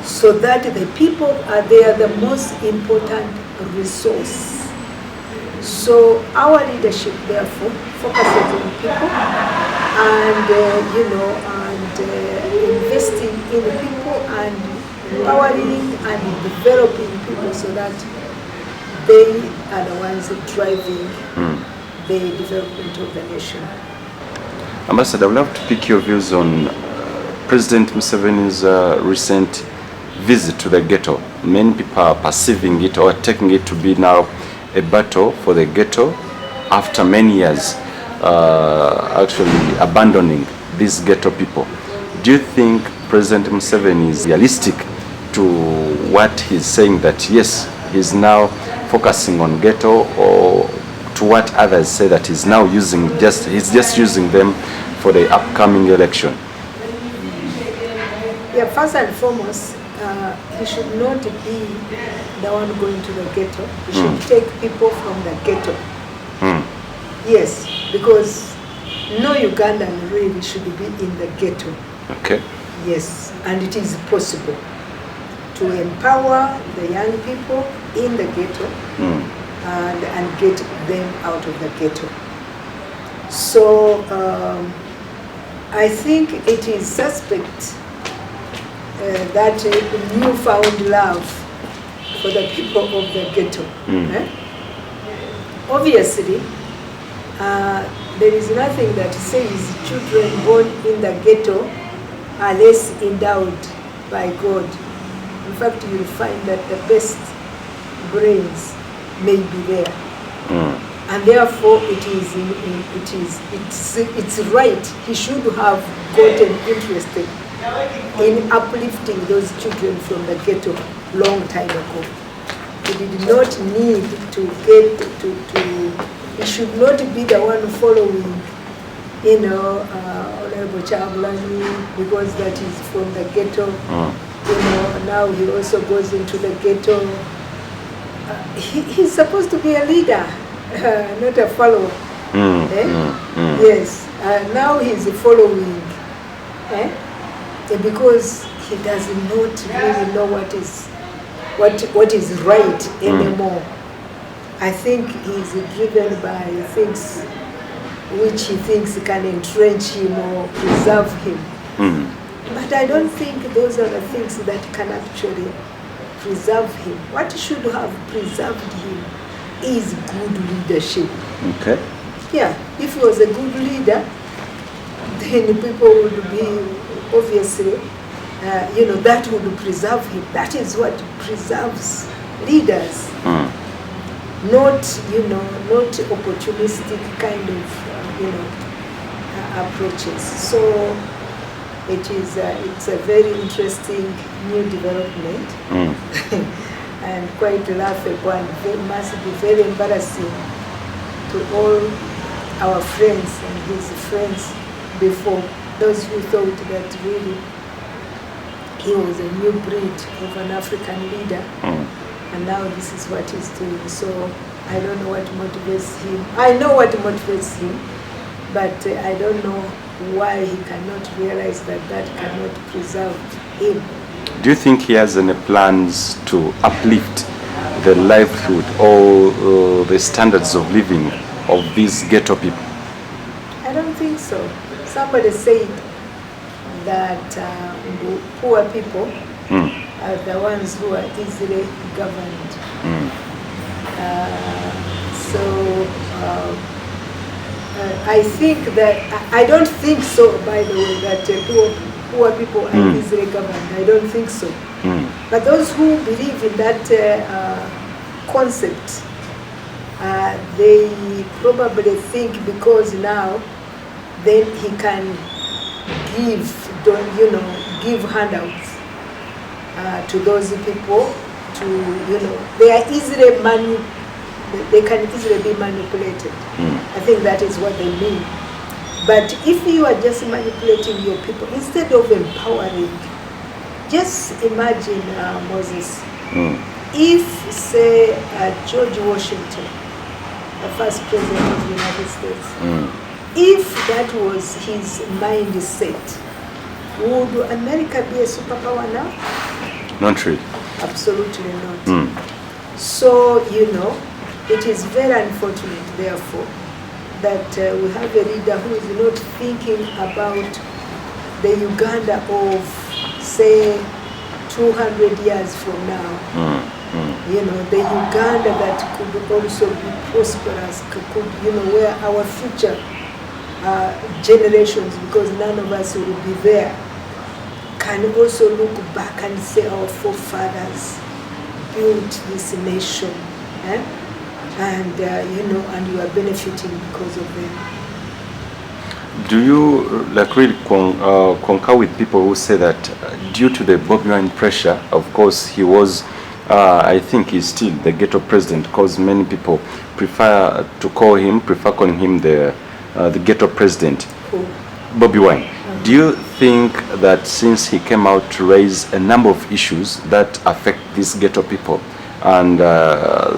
so that the people they are the most important resource. So our leadership therefore focuses on people and investing in the people and empowering and developing people so that they are the ones driving the development of the nation. Ambassador, I would love to pick your views on President Museveni's recent visit to the ghetto. Many people are perceiving it or taking it to be now a battle for the ghetto after many years actually abandoning these ghetto people. Do you think President Museveni is realistic to what he's saying that yes, he's now focusing on ghetto, or to what others say that he's now he's just using them for the upcoming election? Yeah, first and foremost, he should not be the one going to the ghetto. He should take people from the ghetto. Yes, because no Ugandan really should be in the ghetto. Okay. Yes, and it is possible to empower the young people in the ghetto and get them out of the ghetto. So I think it is suspect that newfound love for the people of the ghetto. Obviously, there is nothing that says children born in the ghetto are less endowed by God. In fact, you will find that the best brains may be there. And therefore it's right. He should have gotten interested in uplifting those children from the ghetto long time ago. He did not need to get he should not be the one following, Honorable Chablani, because that is from the ghetto. Now he also goes into the ghetto. He's supposed to be a leader, not a follower. Yes, now he's following, because he does not really know what is right anymore. I think he's driven by things which he thinks can entrench him or preserve him. But I don't think those are the things that can actually preserve him. What should have preserved him is good leadership. Okay. Yeah, if he was a good leader, then people would be obviously, that would preserve him. That is what preserves leaders. Not opportunistic kind of, approaches. So it's a very interesting new development and quite laughable, and it must be very embarrassing to all our friends and his friends before, those who thought that really he was a new breed of an African leader. And now this is what he's doing. So I don't know what motivates him. I know what motivates him, but I don't know why he cannot realize that cannot preserve him. Do you think he has any plans to uplift the livelihood or the standards of living of these ghetto people? I don't think so. Somebody said that poor people are the ones who are easily governed. I think that, I don't think so, by the way, that poor people are easily governed. I don't think so. But those who believe in that concept, they probably think because now then he can give handouts to those people, they are easily they can easily be manipulated. I think that is what they mean. But if you are just manipulating your people instead of empowering, just imagine, Moses, if, say, George Washington, the first president of the United States, if that was his mindset, would America be a superpower now? Not really. Absolutely not. So, it is very unfortunate, therefore, that we have a leader who is not thinking about the Uganda of, say, 200 years from now. The Uganda that could also be prosperous, where our future generations, because none of us will be there, can also look back and say our forefathers built this nation, and and you are benefiting because of them. Do you really concur with people who say that due to the Bobi Wine pressure, of course he was, I think he's still the ghetto president, because many people prefer calling him the ghetto president, Who? Bobi Wine. Do you think that since he came out to raise a number of issues that affect these ghetto people, and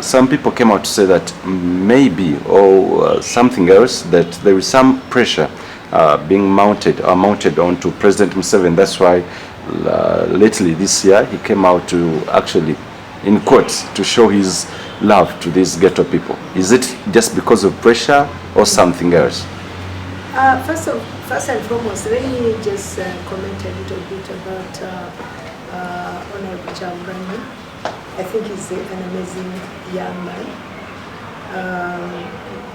some people came out to say that maybe, or something else, that there is some pressure being mounted onto President Museveni, that's why lately this year he came out to actually in quotes, to show his love to these ghetto people? Is it just because of pressure or something else? First and foremost, let me just comment a little bit about Honorable Chambrani. I think he's an amazing young man,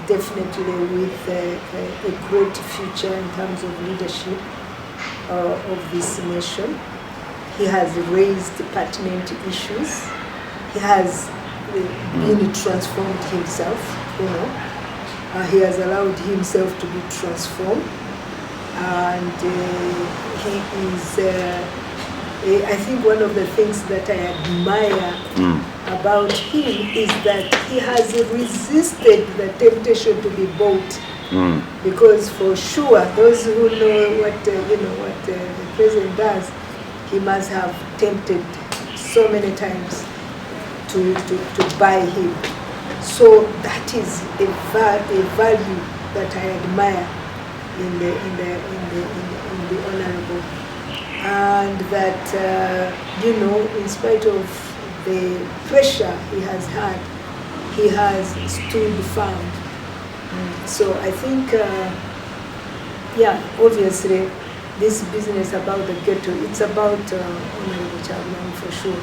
definitely with a great future in terms of leadership of this nation. He has raised pertinent issues. He has been transformed himself, you know. He has allowed himself to be transformed, and he is, I think one of the things that I admire about him is that he has resisted the temptation to be bought. Because for sure, those who know what the president does, he must have tempted so many times to buy him. So that is a value that I admire in the honorable, and that in spite of the pressure he has had, he has stood firm. So I think, obviously, this business about the ghetto, it's about Honorable Chambrani for sure.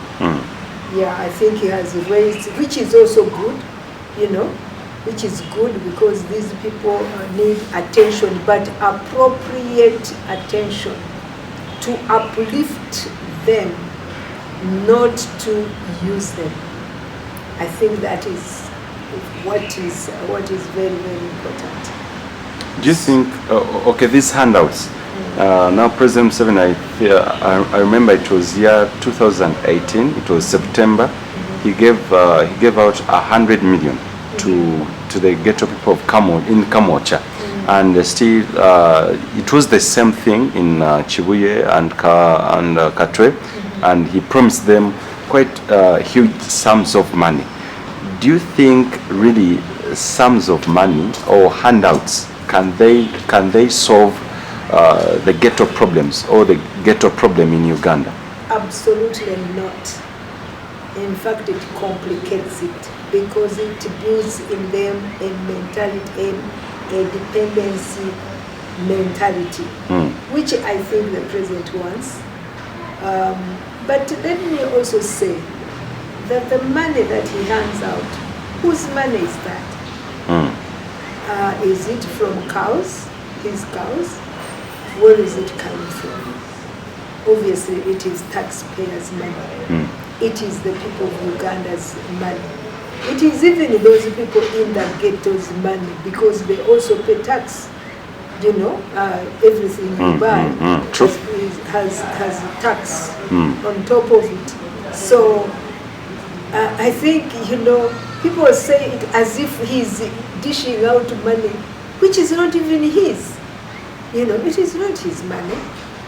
Yeah, I think he has raised, which is also good, which is good because these people need attention, but appropriate attention to uplift them, not to use them. I think that is what is very, very important. Do you think, these handouts, now President Museveni, I remember it was year 2018, it was September, he gave out 100 million to the ghetto people of in Kamocha. And still, it was the same thing in Chibuye and Katwe, and he promised them quite huge sums of money. Do you think really sums of money or handouts can they solve the ghetto problems or the ghetto problem in Uganda? Absolutely not. In fact, it complicates it because it builds in them a mentality, a dependency mentality, which I think the president wants. But let me also say that the money that he hands out, whose money is that? Is it from cows, his cows? Where is it coming from? Obviously, it is taxpayers' money. It is the people of Uganda's money. It is even those people in the ghetto's money because they also pay tax. Everything you buy has tax on top of it. So I think, people say it as if he's dishing out money, which is not even his. It is not his money.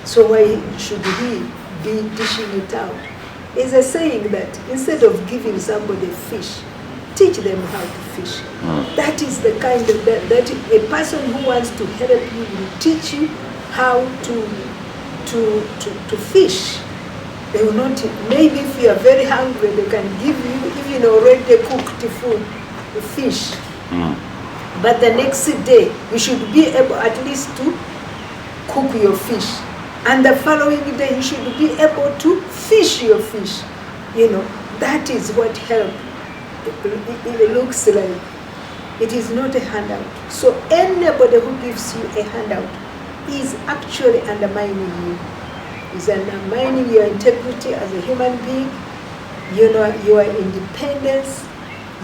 So why should he be dishing it out? It's a saying that instead of giving somebody fish, teach them how to fish. That is the kind of that a person who wants to help you will teach you how to fish. They will not. Maybe if you are very hungry, they can give you even already cooked food, fish. But the next day, you should be able at least to cook your fish. And the following day, you should be able to fish your fish. That is what help. It looks like. It is not a handout. So anybody who gives you a handout is actually undermining you. Is undermining your integrity as a human being, your independence,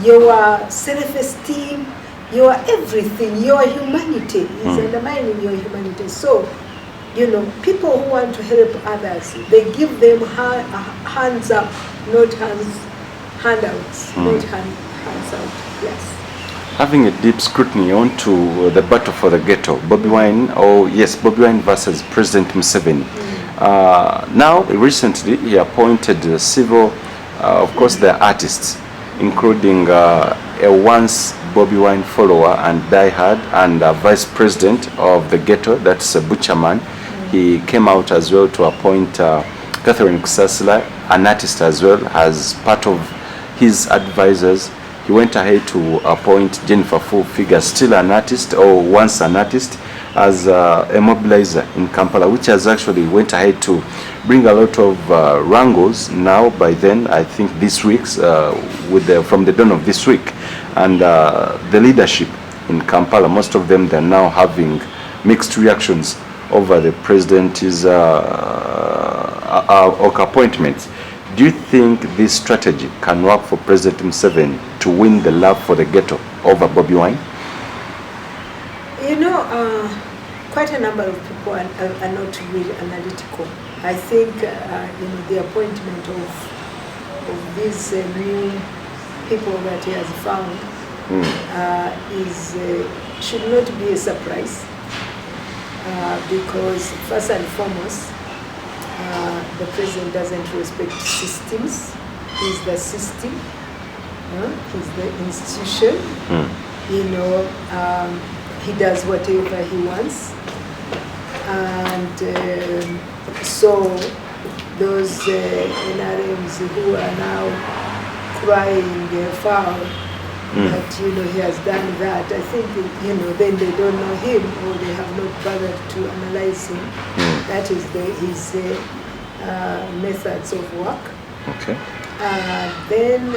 your self-esteem, your everything, your humanity is undermining your humanity. So, people who want to help others, they give them hands up, not handouts, not hands out. Yes. Having a deep scrutiny onto the battle for the ghetto, Bobi Wine versus President Museveni. Now, recently, he appointed civil, of course, the artists, including a once Bobi Wine follower and diehard and vice president of the ghetto, that's a butcherman. He came out as well to appoint Catherine Kusasila, an artist as well, as part of his advisors, he went ahead to appoint Jennifer Full Figure, still an artist or once an artist, as a mobilizer in Kampala, which has actually went ahead to bring a lot of wrangles now. By then, I think this week's from the dawn of this week, and the leadership in Kampala, most of them, they're now having mixed reactions over the president's appointments. Do you think this strategy can work for President Museveni to win the love for the ghetto over Bobi Wine? You know, quite a number of people are not really analytical. I think the appointment of these new people that he has found should not be a surprise, because first and foremost, the president doesn't respect systems. He's the system. He's the institution. He does whatever he wants, and so those NRMs who are now crying foul that he has done that, I think then they don't know him, or they have not bothered to analyze him. That is his methods of work. Okay. Then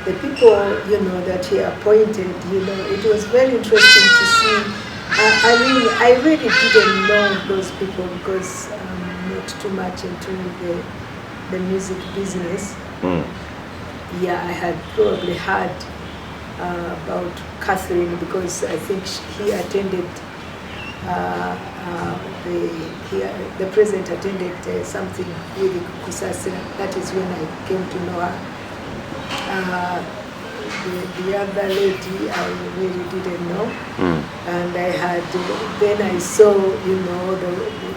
the people that he appointed, it was very interesting to see. I really didn't know those people because I'm not too much into the music business. Yeah, I had probably heard about Catherine because I think he attended, the president attended something with Kusasa. That is when I came to know her. The other lady I really didn't know, and I had, then I saw, the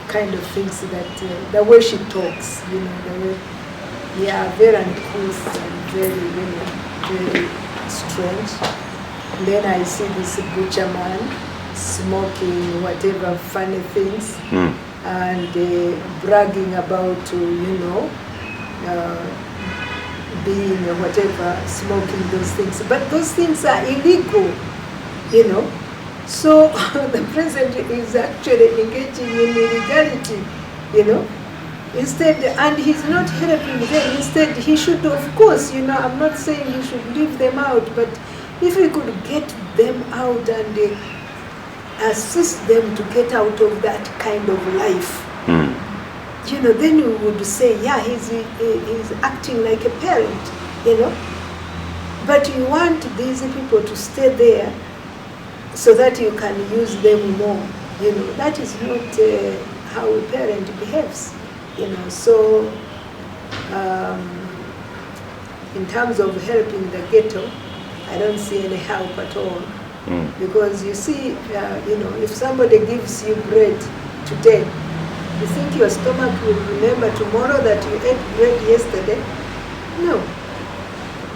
kind of things that, the way she talks, the way, very uncouth and very, very strange. Then I see this butcher man smoking whatever funny things and bragging about, being whatever, smoking those things. But those things are illegal, So the president is actually engaging in illegality, Instead, and he's not helping them. Instead, he should, of course, I'm not saying he should leave them out, but if we could get them out and assist them to get out of that kind of life, then we would say, yeah, he's acting like a parent, But you want these people to stay there so that you can use them more, That is not how a parent behaves, So in terms of helping the ghetto, I don't see any help at all. Because you see, if somebody gives you bread today, you think your stomach will remember tomorrow that you ate bread yesterday? No.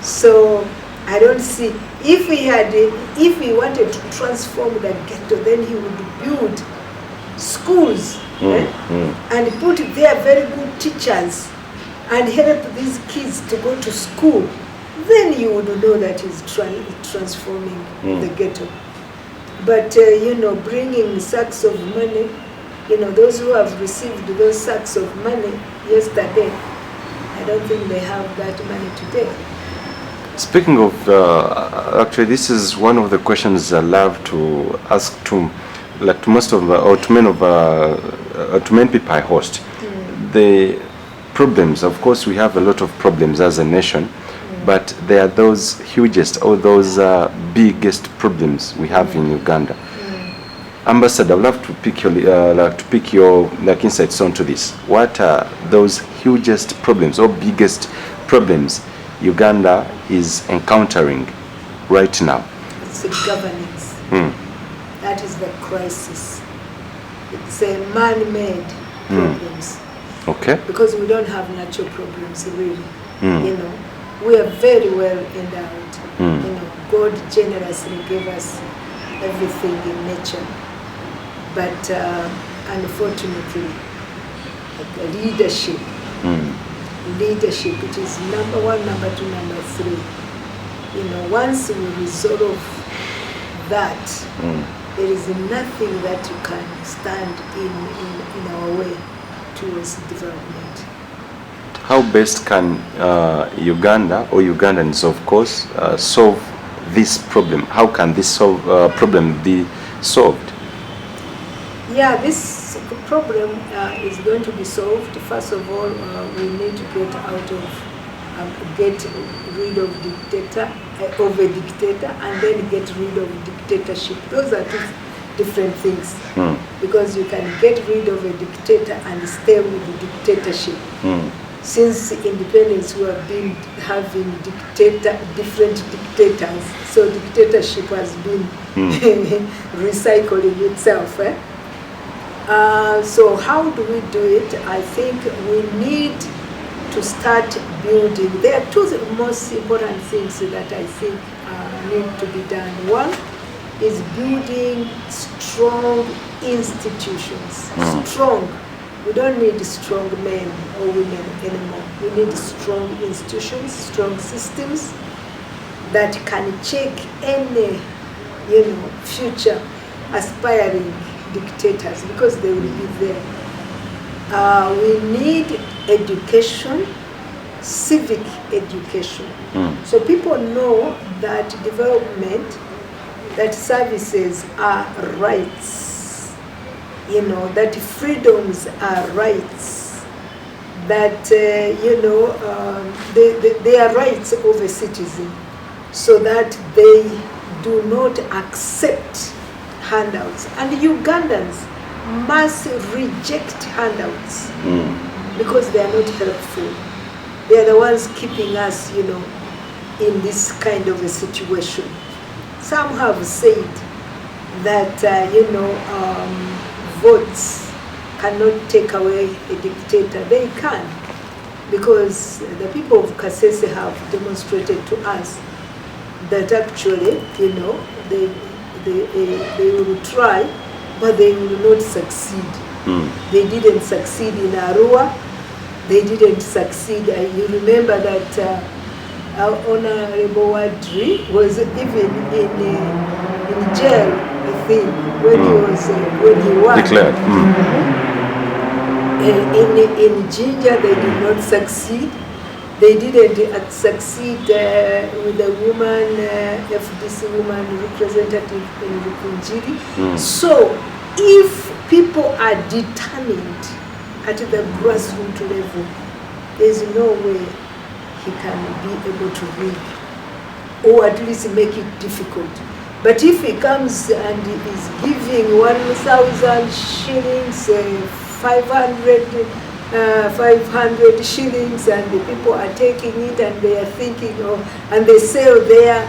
So I don't see, if he wanted to transform the ghetto, then he would build schools and put there very good teachers and help these kids to go to school. Then you would know that he's transforming the ghetto. But, bringing sacks of money, those who have received those sacks of money yesterday, I don't think they have that money today. Speaking of, actually, this is one of the questions I love to ask to most of, or to many people I host. The problems, of course, we have a lot of problems as a nation, but there are those hugest or those biggest problems we have in Uganda. Ambassador, I'd love to pick your insights onto this. What are those hugest problems or biggest problems Uganda is encountering right now? It's the governance. That is the crisis. It's a man-made problems. Okay. Because we don't have natural problems, really. We are very well endowed. God generously gave us everything in nature. But unfortunately, the leadership leadership. It is number one, number two, number three. Once we resolve that, there is nothing that you can stand in our way towards development. How best can Uganda, or Ugandans of course, solve this problem? How can this problem be solved? Yeah, this problem is going to be solved. First of all, we need to get rid of a dictator, and then get rid of dictatorship. Those are two different things. Because you can get rid of a dictator and stay with the dictatorship. Since independence, we have been having different dictators, so dictatorship has been recycling itself. So how do we do it? I think we need to start building. There are two most important things that I think need to be done. One is building strong institutions. Strong. We don't need strong men or women anymore. We need strong institutions, strong systems that can check any, future aspiring dictators, because they will be there. We need education, civic education. So people know that development, that services are rights. That freedoms are rights, that, they are rights of a citizen, so that they do not accept handouts. And Ugandans must reject handouts because they are not helpful. They are the ones keeping us, in this kind of a situation. Some have said that, votes cannot take away a dictator. They can, because the people of Kasese have demonstrated to us that actually, they will try, but they will not succeed. They didn't succeed in Arua. They didn't succeed. You remember that Honorable Wadri was even in jail, I think, when he won. Declared. In Jinja, they did not succeed. They didn't succeed with the woman, FDC woman representative in Rukunjiri. So, if people are determined at the grassroots level, there's no way he can be able to win, or at least make it difficult. But if he comes and is giving 1,000 shillings, 500 shillings, and the people are taking it and they are thinking, and they sell their,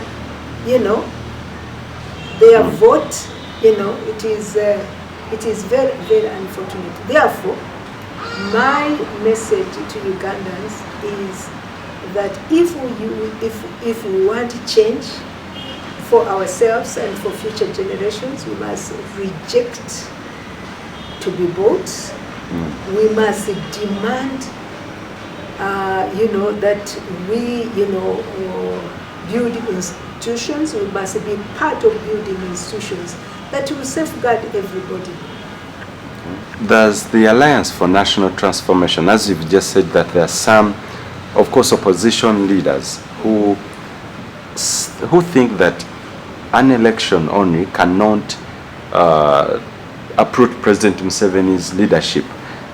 their vote, it is very, very unfortunate. Therefore, my message to Ugandans is that if we want change for ourselves and for future generations, we must reject to be bought. We must demand, that we, build institutions. We must be part of building institutions that will safeguard everybody. There's the Alliance for National Transformation. As you've just said, that there are some, of course, opposition leaders who think that an election only cannot uproot President Museveni's leadership.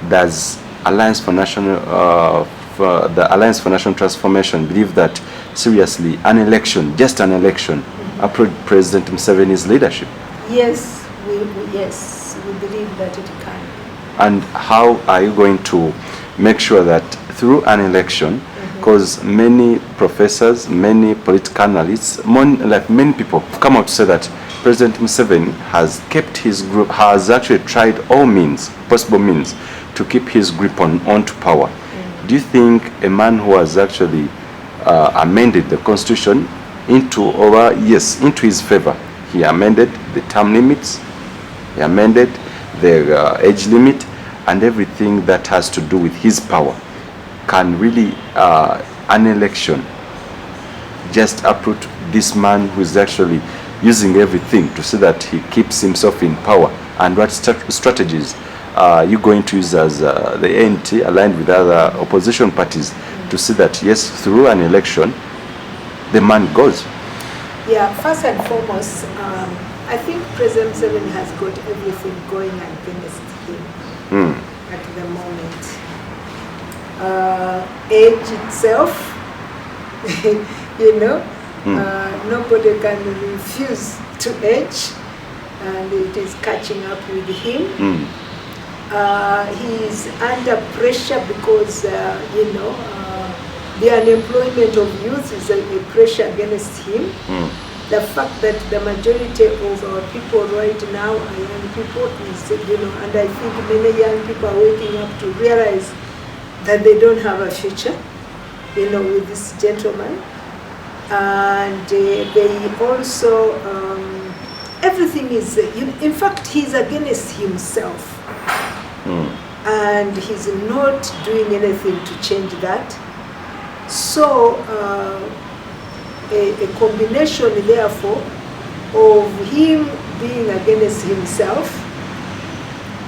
Does Alliance for National the Alliance for National Transformation believe that seriously an election, just an election, uproot President Museveni's leadership? Yes, we believe that it can. And how are you going to make sure that through an election, because many professors, many political analysts, many people have come out to say that President Museveni has kept his group, has actually tried all means, possible means, to keep his grip onto power. Do you think a man who has actually amended the constitution into his favor, he amended the term limits, he amended the age limit, and everything that has to do with his power, can really an election just uproot this man who is actually using everything to see that he keeps himself in power? And what strategies are you going to use as the ANT aligned with other opposition parties to see that, yes, through an election, the man goes? Yeah, first and foremost, I think President Museveni has got everything going against him at the moment. Age itself, nobody can refuse to age, and it is catching up with him. He is under pressure because, the unemployment of youth is a pressure against him. The fact that the majority of our people right now are young people is, and I think many young people are waking up to realize that they don't have a future, with this gentleman. And they also, everything is, in fact, he's against himself. And he's not doing anything to change that. So, a combination, therefore, of him being against himself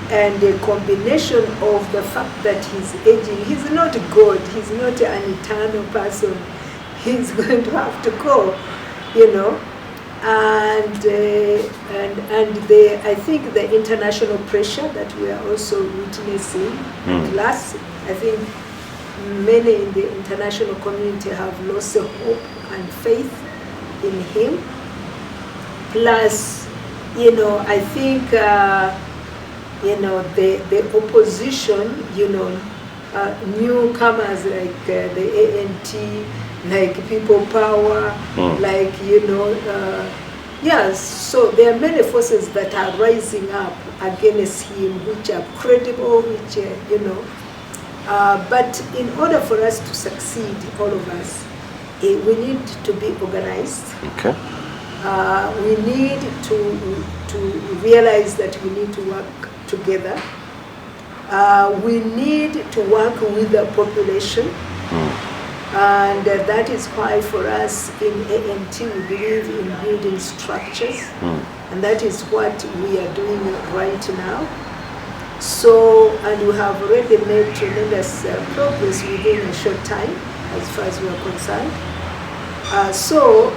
and a combination of the fact that he's aging. He's not God, he's not an eternal person. He's going to have to go, and I think the international pressure that we are also witnessing at last, I think many in the international community have lost hope and faith in him. Plus, I think, the opposition, newcomers like the ANT, like People Power, like, yes, so there are many forces that are rising up against him, which are credible, which, but in order for us to succeed, all of us, we need to be organized. Okay. We need to realize that we need to work together. We need to work with the population. And that is why for us in ANT we believe in building structures. And that is what we are doing right now. So, and we have already made tremendous progress within a short time as far as we are concerned. So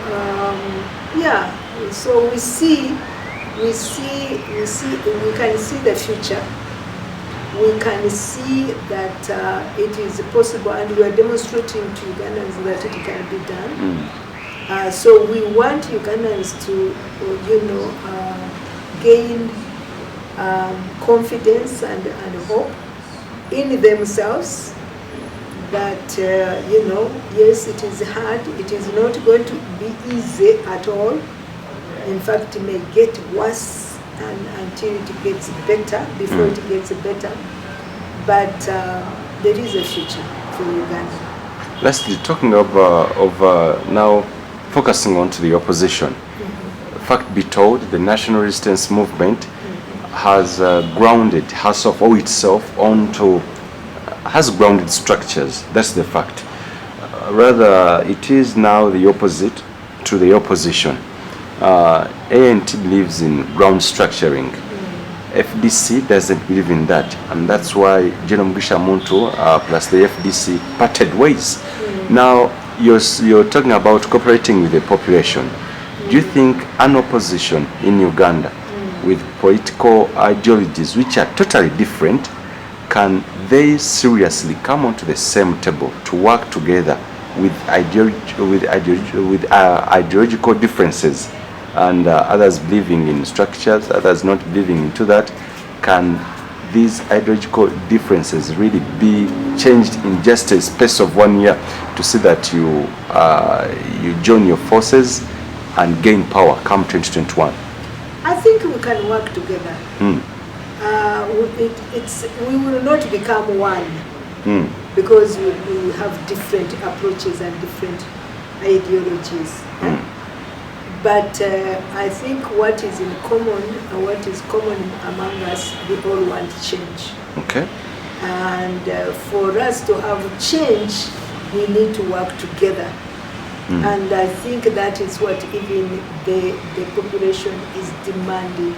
we can see the future. We can see that it is possible, and we are demonstrating to Ugandans that it can be done. So we want Ugandans to, gain confidence and hope in themselves that, yes, it is hard, it is not going to be easy at all. In fact, it may get worse until it gets better, before it gets better. But there is a future for Uganda. Lastly, talking of now focusing on to the opposition, fact be told, the national resistance movement has grounded herself or itself onto, has grounded structures. That's the fact. Rather, it is now the opposite to the opposition. ANT believes in ground structuring. FDC doesn't believe in that, and that's why General Mugisha Muntu plus the FDC parted ways. Now you're talking about cooperating with the population. Do you think an opposition in Uganda with political ideologies which are totally different, can they seriously come onto the same table to work together with ideological differences, and others believing in structures, others not believing into that? Can these ideological differences really be changed in just a space of 1 year to see that you join your forces and gain power come 2021? I think we can work together. We will not become one because we have different approaches and different ideologies. But I think what is common among us, we all want change. Okay. And for us to have change, we need to work together. And I think that is what even the population is demanding.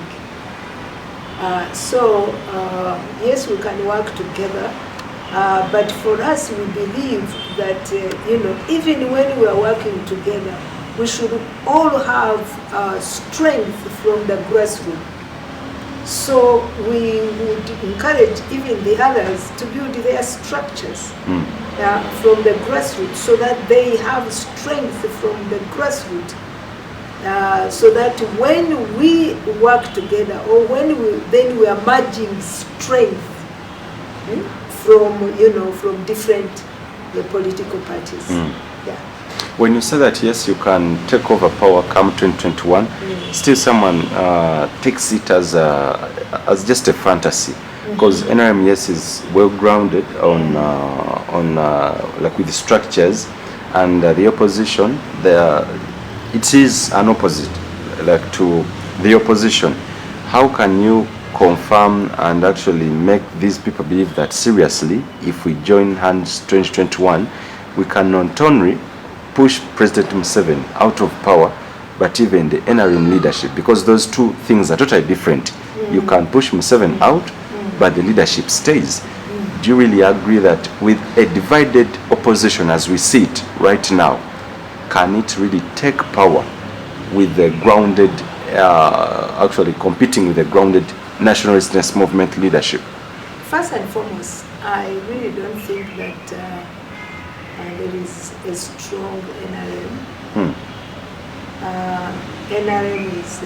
Yes, we can work together, but for us, we believe that, even when we are working together, we should all have strength from the grassroots. So we would encourage even the others to build their structures from the grassroots, so that they have strength from the grassroots. So that when we work together, or when we are merging strength from different political parties. Yeah. When you say that, yes, you can take over power come 2021, still someone takes it as just a fantasy, because NRM, yes, is well grounded on like with the structures, and the opposition it is an opposite, like to the opposition. How can you confirm and actually make these people believe that seriously, if we join hands 2021, we can not only push President Museveni out of power, but even the NRM leadership, because those two things are totally different. You can push Museveni out, but the leadership stays. Do you really agree that with a divided opposition as we see it right now, can it really take power with the grounded, actually competing with the grounded nationalist movement leadership? First and foremost, I really don't think that there is a strong NRM. NRM is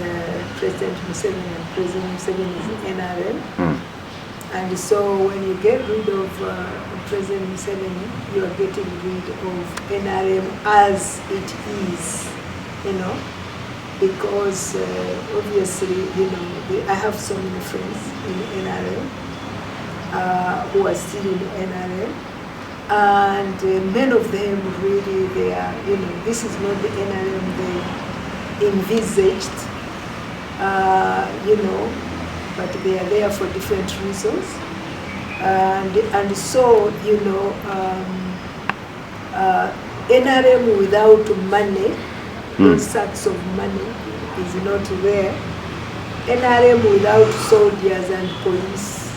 President Museveni, and President Museveni is NRM. And so when you get rid of President Museveni, you are getting rid of NRM as it is, because obviously, I have so many friends in NRM who are still in NRM, and many of them really, they are, this is not the NRM they envisaged, but they are there for different reasons, and so NRM without money, those sacks of money is not there. NRM without soldiers and police,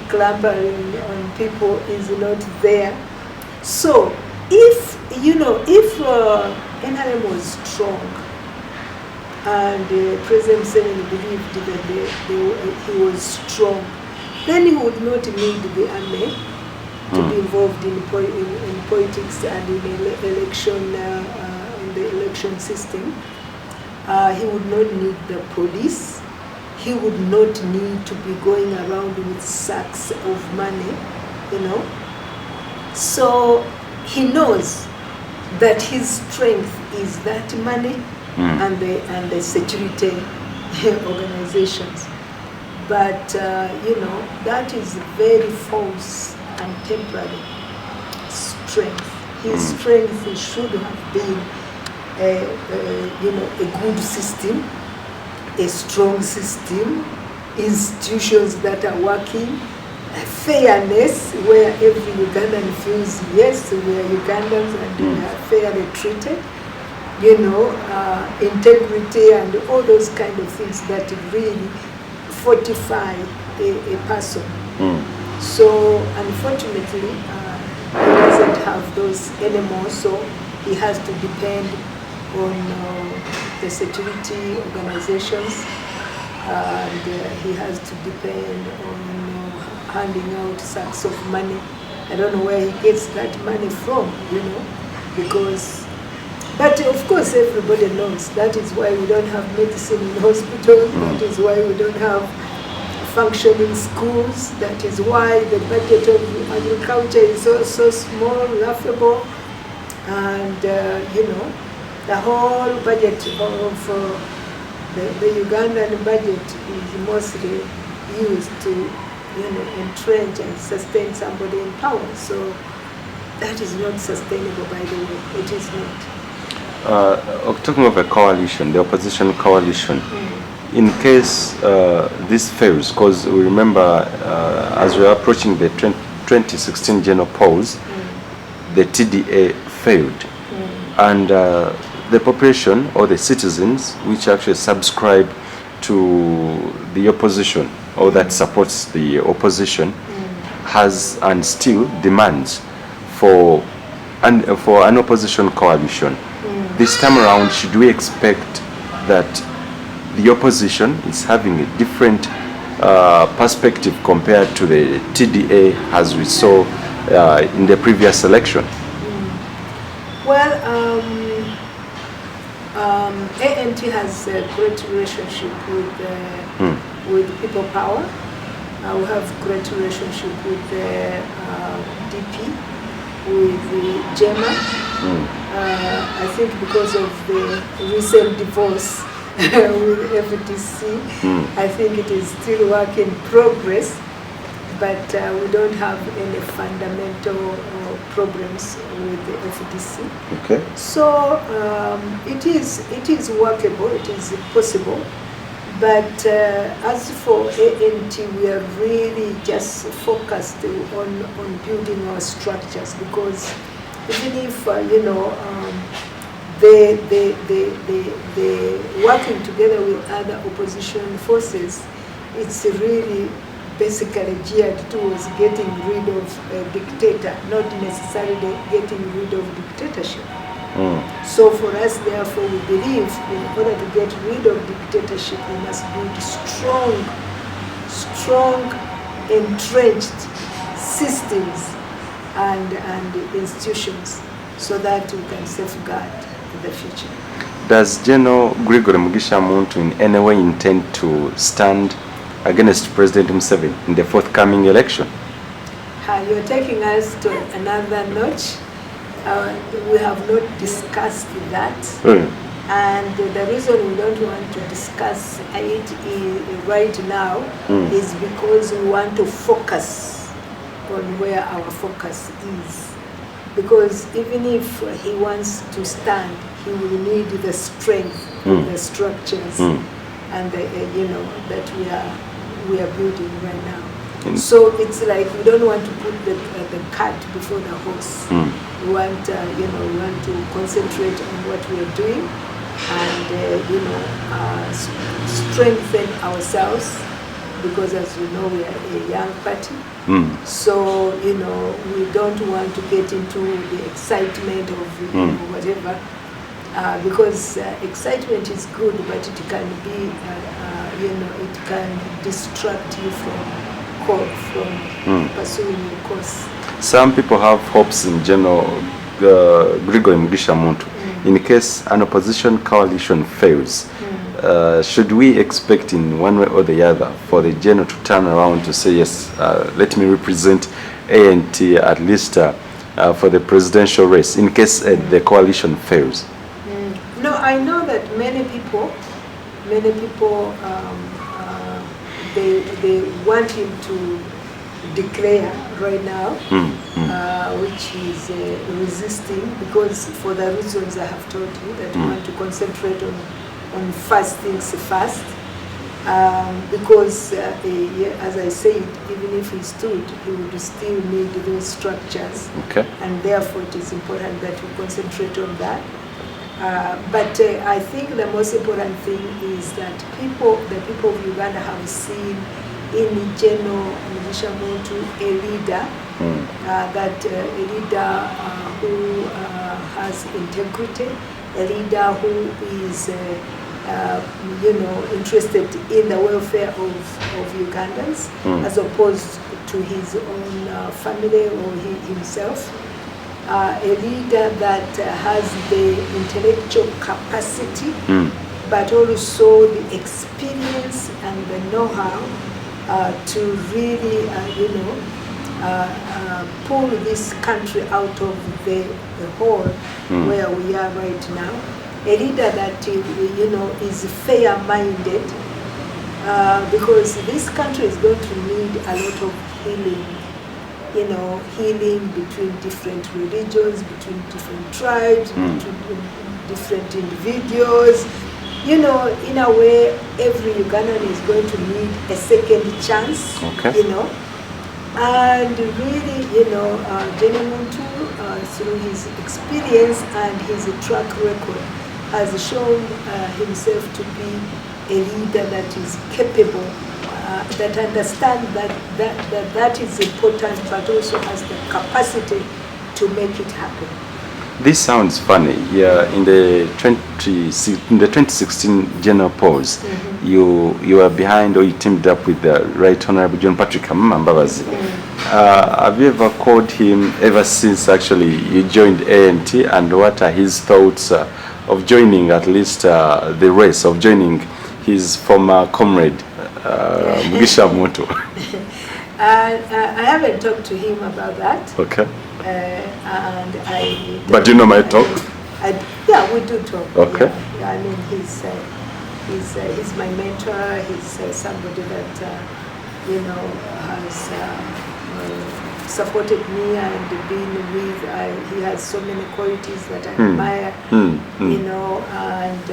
clampering on people is not there. So if NRM was strong, and President Museveni believed that he was strong, then he would not need the army to be involved in politics and in the election system. He would not need the police. He would not need to be going around with sacks of money, So he knows that his strength is that money and the security organizations. But, that is very false and temporary strength. His strength should have been a good system, a strong system, institutions that are working, fairness, where every Ugandan feels, yes, we are Ugandans and we are fairly treated, integrity and all those kind of things that really fortify a person. So unfortunately, he doesn't have those anymore, so he has to depend on the security organizations, and he has to depend on handing out sacks of money. I don't know where he gets that money from, because, but of course everybody knows that is why we don't have medicine in hospitals, that is why we don't have functioning schools, that is why the budget of agriculture is so small, laughable, and the whole budget of the Ugandan budget is mostly used to entrench and sustain somebody in power. So that is not sustainable, by the way. It is not. Talking of a coalition, the opposition coalition, in case this fails, because we remember as we are approaching the 2016 general polls, the TDA failed, and the population or the citizens which actually subscribe to the opposition or that supports the opposition has and still demands for an opposition coalition. This time around, should we expect that the opposition is having a different perspective compared to the TDA as we saw in the previous election? Well, ANT has a great relationship with people power. We have great relationship with the DP, with the GEMA. I think because of the recent divorce with FDC, I think it is still work in progress, but we don't have any fundamental problems with the FDC. Okay. So it is workable, it is possible, but as for ANT, we are really just focused on building our structures, because even if they working together with other opposition forces, it's really basically geared towards getting rid of a dictator, not necessarily getting rid of dictatorship. So for us, therefore, we believe in order to get rid of dictatorship, we must build strong, entrenched systems and institutions so that we can safeguard the future. Does General Gregory Mugisha Muntu in any way intend to stand against President Museveni in the forthcoming election? You're taking us to another notch. We have not discussed that. And the reason we don't want to discuss it right now is because we want to focus on where our focus is. Because even if he wants to stand, he will need the strength, the structures, and that we are building right now. So it's like we don't want to put the cart before the horse. We want, we want to concentrate on what we are doing and strengthen ourselves, because as you know, we are a young party. So we don't want to get into the excitement of whatever, because excitement is good, but it can be it can distract you from pursuing your course. Some people have hopes in General Gregory Mugisha Muntu. In case an opposition coalition fails, should we expect in one way or the other for the General to turn around to say, yes, let me represent ANT at least for the presidential race, in case the coalition fails? No, I know that many people they want him to declare right now, which is resisting, because for the reasons I have told you, that we want to concentrate on first things first, because as I said, even if he stood, he would still need those structures, and therefore it is important that we concentrate on that. But I think the most important thing is that the people of Uganda have seen in General Mugisha Muntu a leader, a leader who has integrity, a leader who is interested in the welfare of Ugandans, as opposed to his own family or himself. A leader that has the intellectual capacity, but also the experience and the know-how to really, pull this country out of the hole where we are right now. A leader that is fair-minded, because this country is going to need a lot of healing. Healing between different religions, between different tribes, between different individuals, you know, in a way, every Ugandan is going to need a second chance, Okay. you know. And really, you know, General Muntu, through his experience and his track record, has shown himself to be a leader that is capable, that understands that is important, but also has the capacity to make it happen. This sounds funny. Yeah, in the 2016 general polls, you were behind, or you teamed up with the Right Honorable John Patrick Mbabazi. Have you ever called him ever since actually you joined ANT, and what are his thoughts of joining at least the race, of joining his former comrade Mugisha Muntu? I haven't talked to him about that. Okay. And I. But you know my talk? Yeah, we do talk. Okay. Yeah, I mean, he's my mentor. He's somebody that you know has supported me and been with. He has so many qualities that I admire. You know, and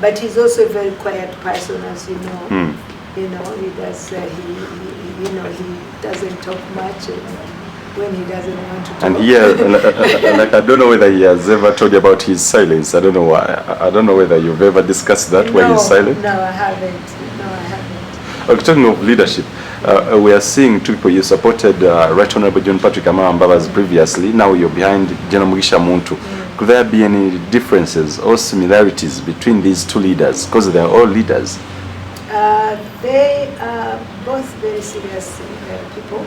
but he's also a very quiet person, as you know. You know, he does. He doesn't talk much. When he doesn't want to talk. And like I don't know whether he has ever told you about his silence. I don't know why. I don't know whether you've ever discussed that, why he's silent. No, I haven't. No, I haven't. Okay, talking of leadership, we are seeing two people. You supported Right Honorable John Patrick Mbabazi previously. Now you're behind General Mugisha Muntu. Could there be any differences or similarities between these two leaders? Because they are all leaders. They are both very serious people.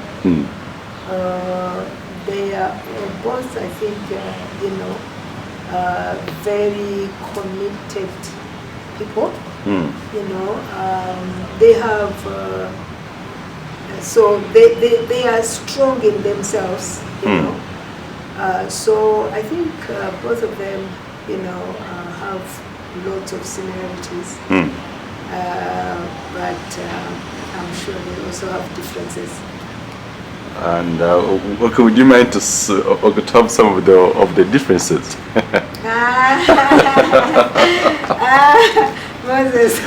They are both, I think, you know, very committed people. You know, they have, so they are strong in themselves, you know. So I think both of them, you know, have lots of similarities. But I'm sure they also have differences. And okay, would you mind to have some of the differences? Moses.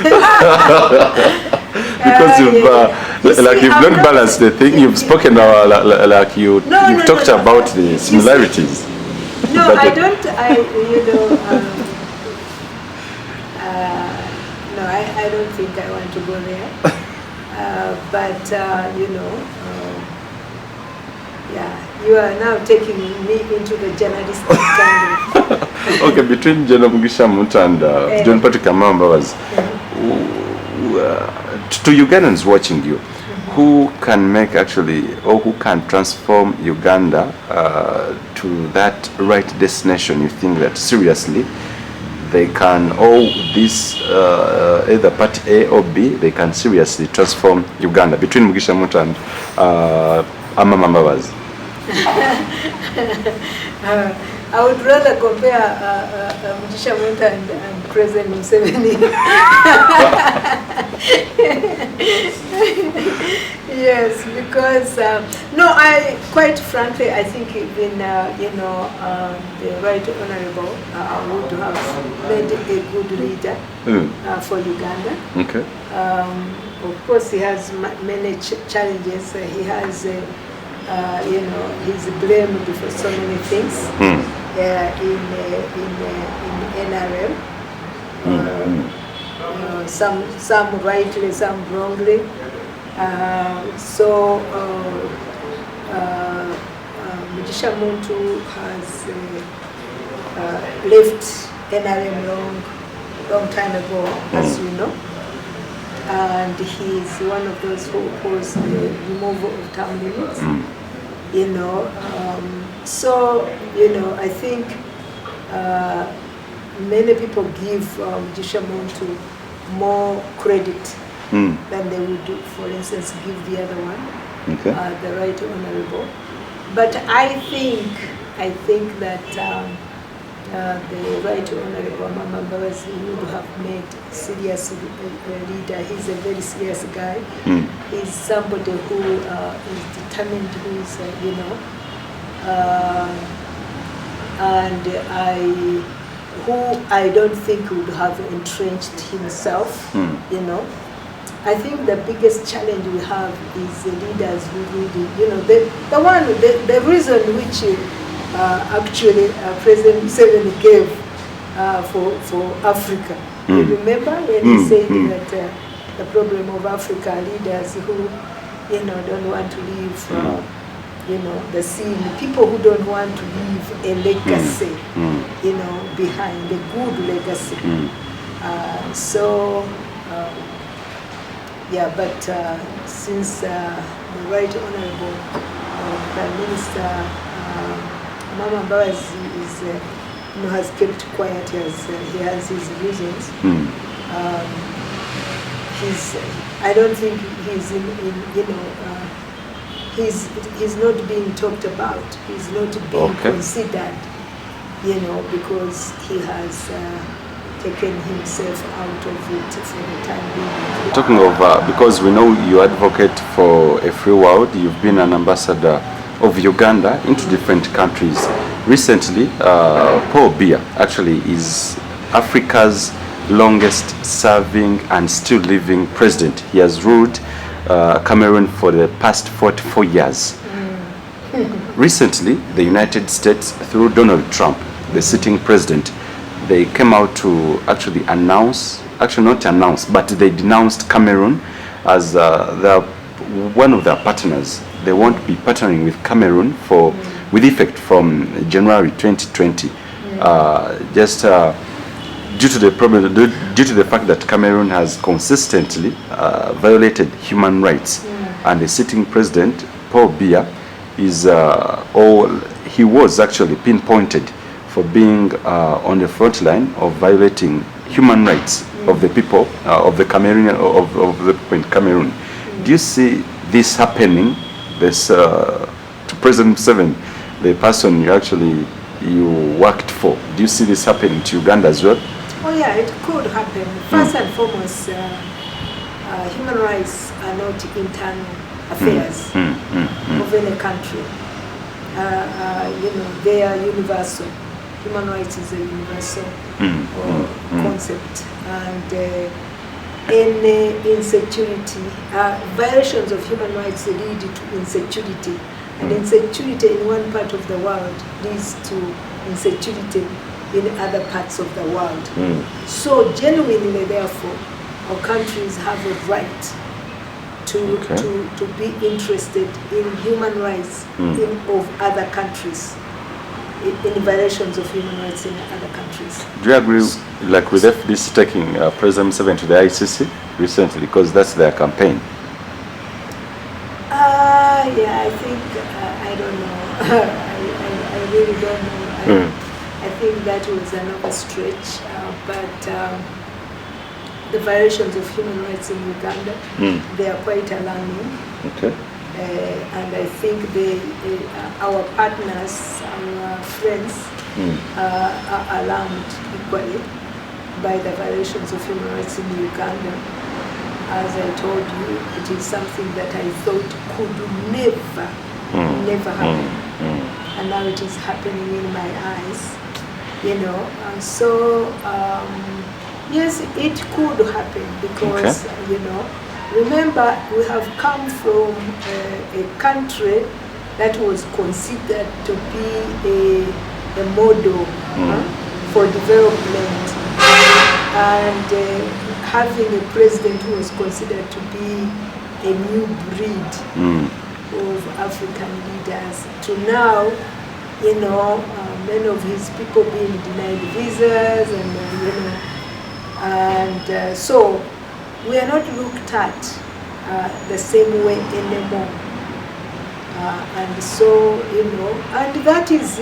Because you've not balanced the thing. You've spoken like you've talked about the similarities. No, I don't. No, I don't think I want to go there. But you know. Yeah, you are now taking me into the journalistic kind of. Okay, between General Mugisha Muntu and John Patrick Mbabazi, to Ugandans watching you, who can make actually, or who can transform Uganda to that right destination? You think that seriously they can, or this either party A or B, they can seriously transform Uganda between Mugisha Muntu and Mbabazi? I would rather compare Mugisha Muntu and President Museveni. Yes, because no, quite frankly, I think even you know, the Right Honorable would have made a good leader for Uganda. Okay. Of course, he has many challenges. He has. You know, he's blamed for so many things in NRM. Some rightly, some wrongly. So Mugisha Muntu has left NRM long time ago, as you know. And he's one of those who opposed the removal of term limits. You know, so you know, I think many people give Mugisha Muntu more credit than they would do, for instance, give the other one, the Right Honorable. But I think that the Right Honorable Wamala Moses Ross would have made serious leader. He's a very serious guy. He's somebody who is determined, who is, you know, and I who I don't think would have entrenched himself, you know. I think the biggest challenge we have is the leaders who really, you know, the reason which actually President Museveni gave for Africa. You remember when he said that the problem of Africa are leaders who, you know, don't want to leave, you know, the scene, people who don't want to leave a legacy, you know, behind, a good legacy. Yeah, but since the Right Honorable Prime Minister Mama Mbabazi is, you know, has kept quiet, he has his reasons. I don't think he's you know, he's not being talked about. He's not being considered, you know, because he has taken himself out of it for the time being. Talking of, because we know you advocate for a free world, you've been an ambassador of Uganda into different countries. Recently, Paul Biya actually is Africa's longest serving and still living president. He has ruled Cameroon for the past 44 years. Recently, the United States, through Donald Trump, the sitting president, they came out to actually announce, actually not announce, but they denounced Cameroon as one of their partners. They won't be partnering with Cameroon with effect from January 2020. Due to the problem, due to the fact that Cameroon has consistently violated human rights, and the sitting president Paul Biya he was actually pinpointed for being on the front line of violating human rights of the people of the Cameroon of the people in Cameroon. Do you see this happening? This to President Museveni, the person you worked for. Do you see this happening to Uganda as well? Oh yeah, it could happen. First and foremost, human rights are not internal affairs of any country. You know, they are universal. Human rights is a universal concept, and any insecurity, violations of human rights lead to insecurity, and insecurity in one part of the world leads to insecurity in other parts of the world. So genuinely, therefore, our countries have a right to be interested in human rights of other countries, in violations of human rights in other countries. Do you agree, like with FDC taking President Museveni to the ICC recently, because that's their campaign? Yeah, I think, I don't know. I really don't know. I think that was another stretch, but the violations of human rights in Uganda, they are quite alarming. And I think our partners, our friends, are alarmed equally by the violations of human rights in Uganda. As I told you, it is something that I thought could never happen. And now it is happening in my eyes, you know. So, yes, it could happen because, you know, remember, we have come from a country that was considered to be a model for development, and having a president who was considered to be a new breed of African leaders, to now, you know, many of his people being denied visas, and you know, and so we are not looked at the same way anymore. And so, you know, and that is,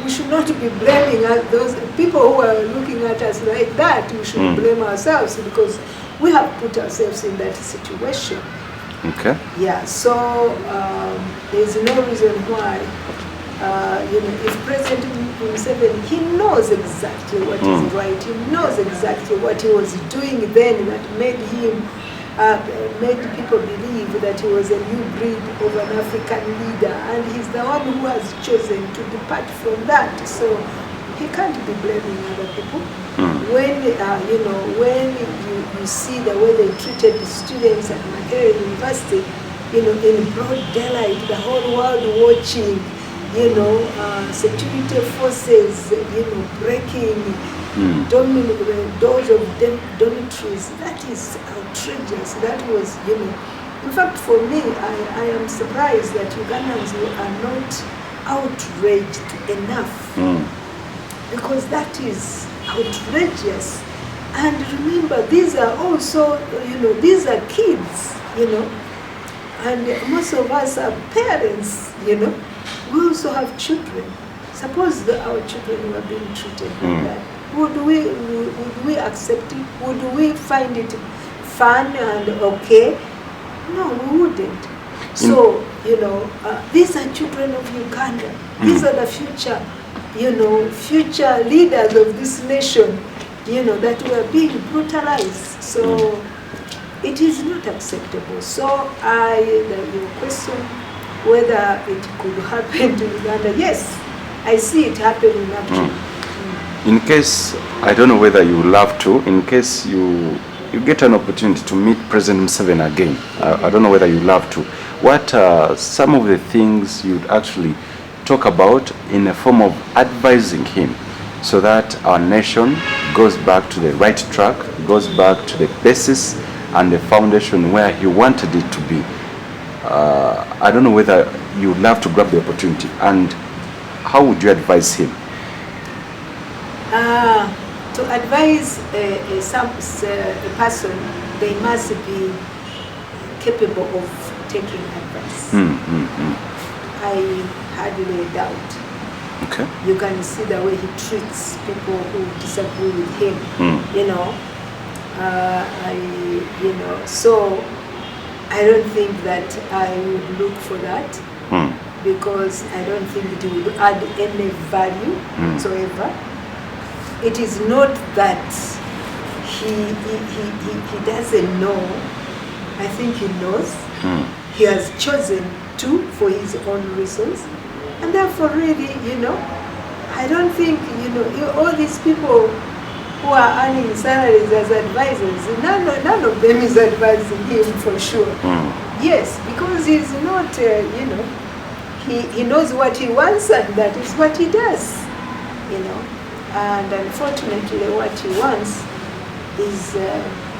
we should not be blaming those people who are looking at us like that. We should blame ourselves, because we have put ourselves in that situation. Yeah, so there's no reason why, you know, if President Museveni, he knows exactly what is right, he knows exactly what he was doing then that made him, made people believe that he was a new breed of an African leader, and he's the one who has chosen to depart from that. So he can't be blaming other people. When when you see the way they treated the students at Makerere University, in broad daylight, the whole world watching, security forces, breaking doors of dormitories. That is outrageous. That was, in fact, for me, I am surprised that Ugandans are not outraged enough, because that is outrageous. And remember, these are also, these are kids, and most of us are parents, we also have children. Suppose our children were being treated like that. Would we accept it? Would we find it fun and okay? No, we wouldn't. So, these are children of Uganda. These are the future, future leaders of this nation, that were being brutalized. So, it is not acceptable. So, your question, whether it could happen to Uganda, yes, I see it happening actually. In case, I don't know whether you would love to, in case you get an opportunity to meet President Museveni again, I don't know whether you love to, what are some of the things you'd actually talk about in a form of advising him so that our nation goes back to the right track, goes back to the basis and the foundation where he wanted it to be? I don't know whether you would love to grab the opportunity, and how would you advise him? To advise a person, they must be capable of taking advice. I hardly doubt. Okay. You can see the way he treats people who disagree with him. So I don't think that I would look for that, because I don't think it would add any value whatsoever. It is not that he doesn't know. I think he knows. He has chosen to for his own reasons, and therefore, really, I don't think all these people who are earning salaries as advisors, none of them is advising him for sure. Yes, because he's not. He knows what he wants, and that is what he does. And unfortunately, what he wants is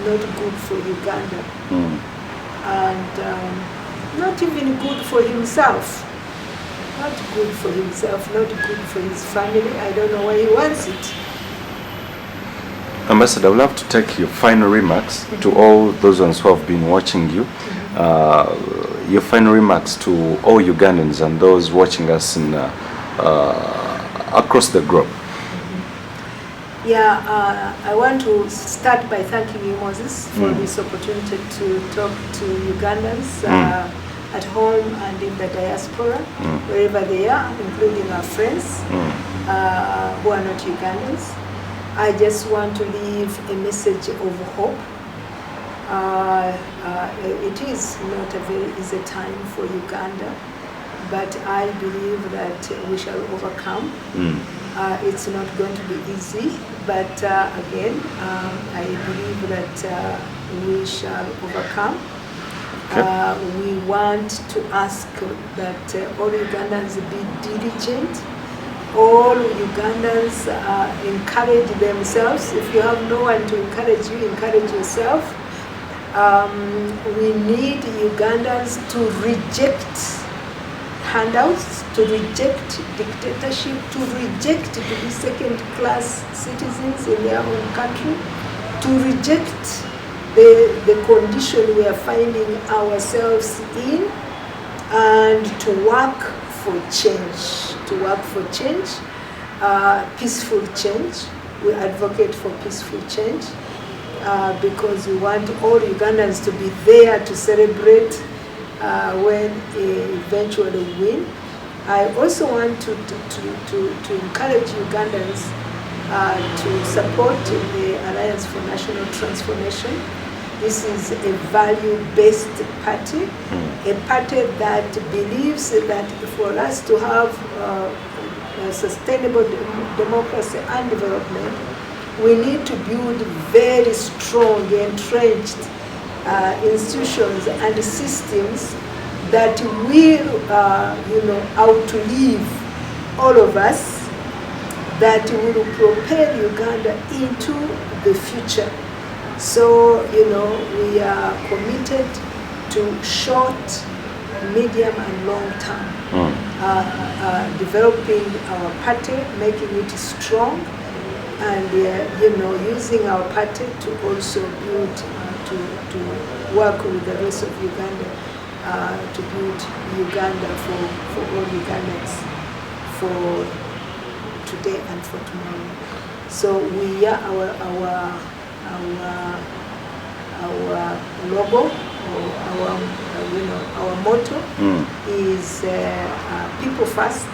not good for Uganda, and not even good for himself. Not good for himself, not good for his family. I don't know why he wants it. Ambassador, I would love to take your final remarks to all those ones who have been watching you. Your final remarks to all Ugandans and those watching us in across the globe. I want to start by thanking you, Moses, for this opportunity to talk to Ugandans at home and in the diaspora, wherever they are, including our friends who are not Ugandans. I just want to leave a message of hope. It is not a very easy time for Uganda, but I believe that we shall overcome. It's not going to be easy, but again, I believe that we shall overcome. We want to ask that all Ugandans be diligent. All Ugandans encourage themselves. If you have no one to encourage you, encourage yourself. We need Ugandans to reject handouts, to reject dictatorship, to reject to be second-class citizens in their own country, to reject the condition we are finding ourselves in, and to work for change. Peaceful change. We advocate for peaceful change because we want all Ugandans to be there to celebrate when eventually win. I also want to encourage Ugandans to support the Alliance for National Transformation. This is a value-based party, a party that believes that for us to have sustainable democracy and development, we need to build very strong, entrenched institutions and systems that will, outlive all of us, that will propel Uganda into the future. So, we are committed to short, medium and long term, developing our party, making it strong, and using our party to also build, to work with the rest of Uganda, to build Uganda for all Ugandans, for today and for tomorrow. So we are our logo, or our motto is people first.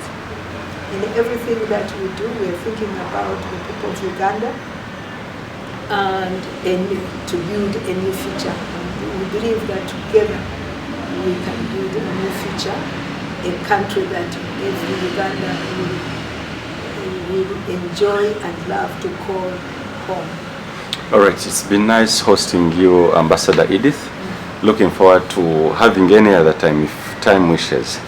In everything that we do, we are thinking about the people of Uganda and to build a new future. And we believe that together we can build a new future, a country that every Ugandan will enjoy and love to call home. All right, it's been nice hosting you, Ambassador Edith. Looking forward to having any other time if time wishes.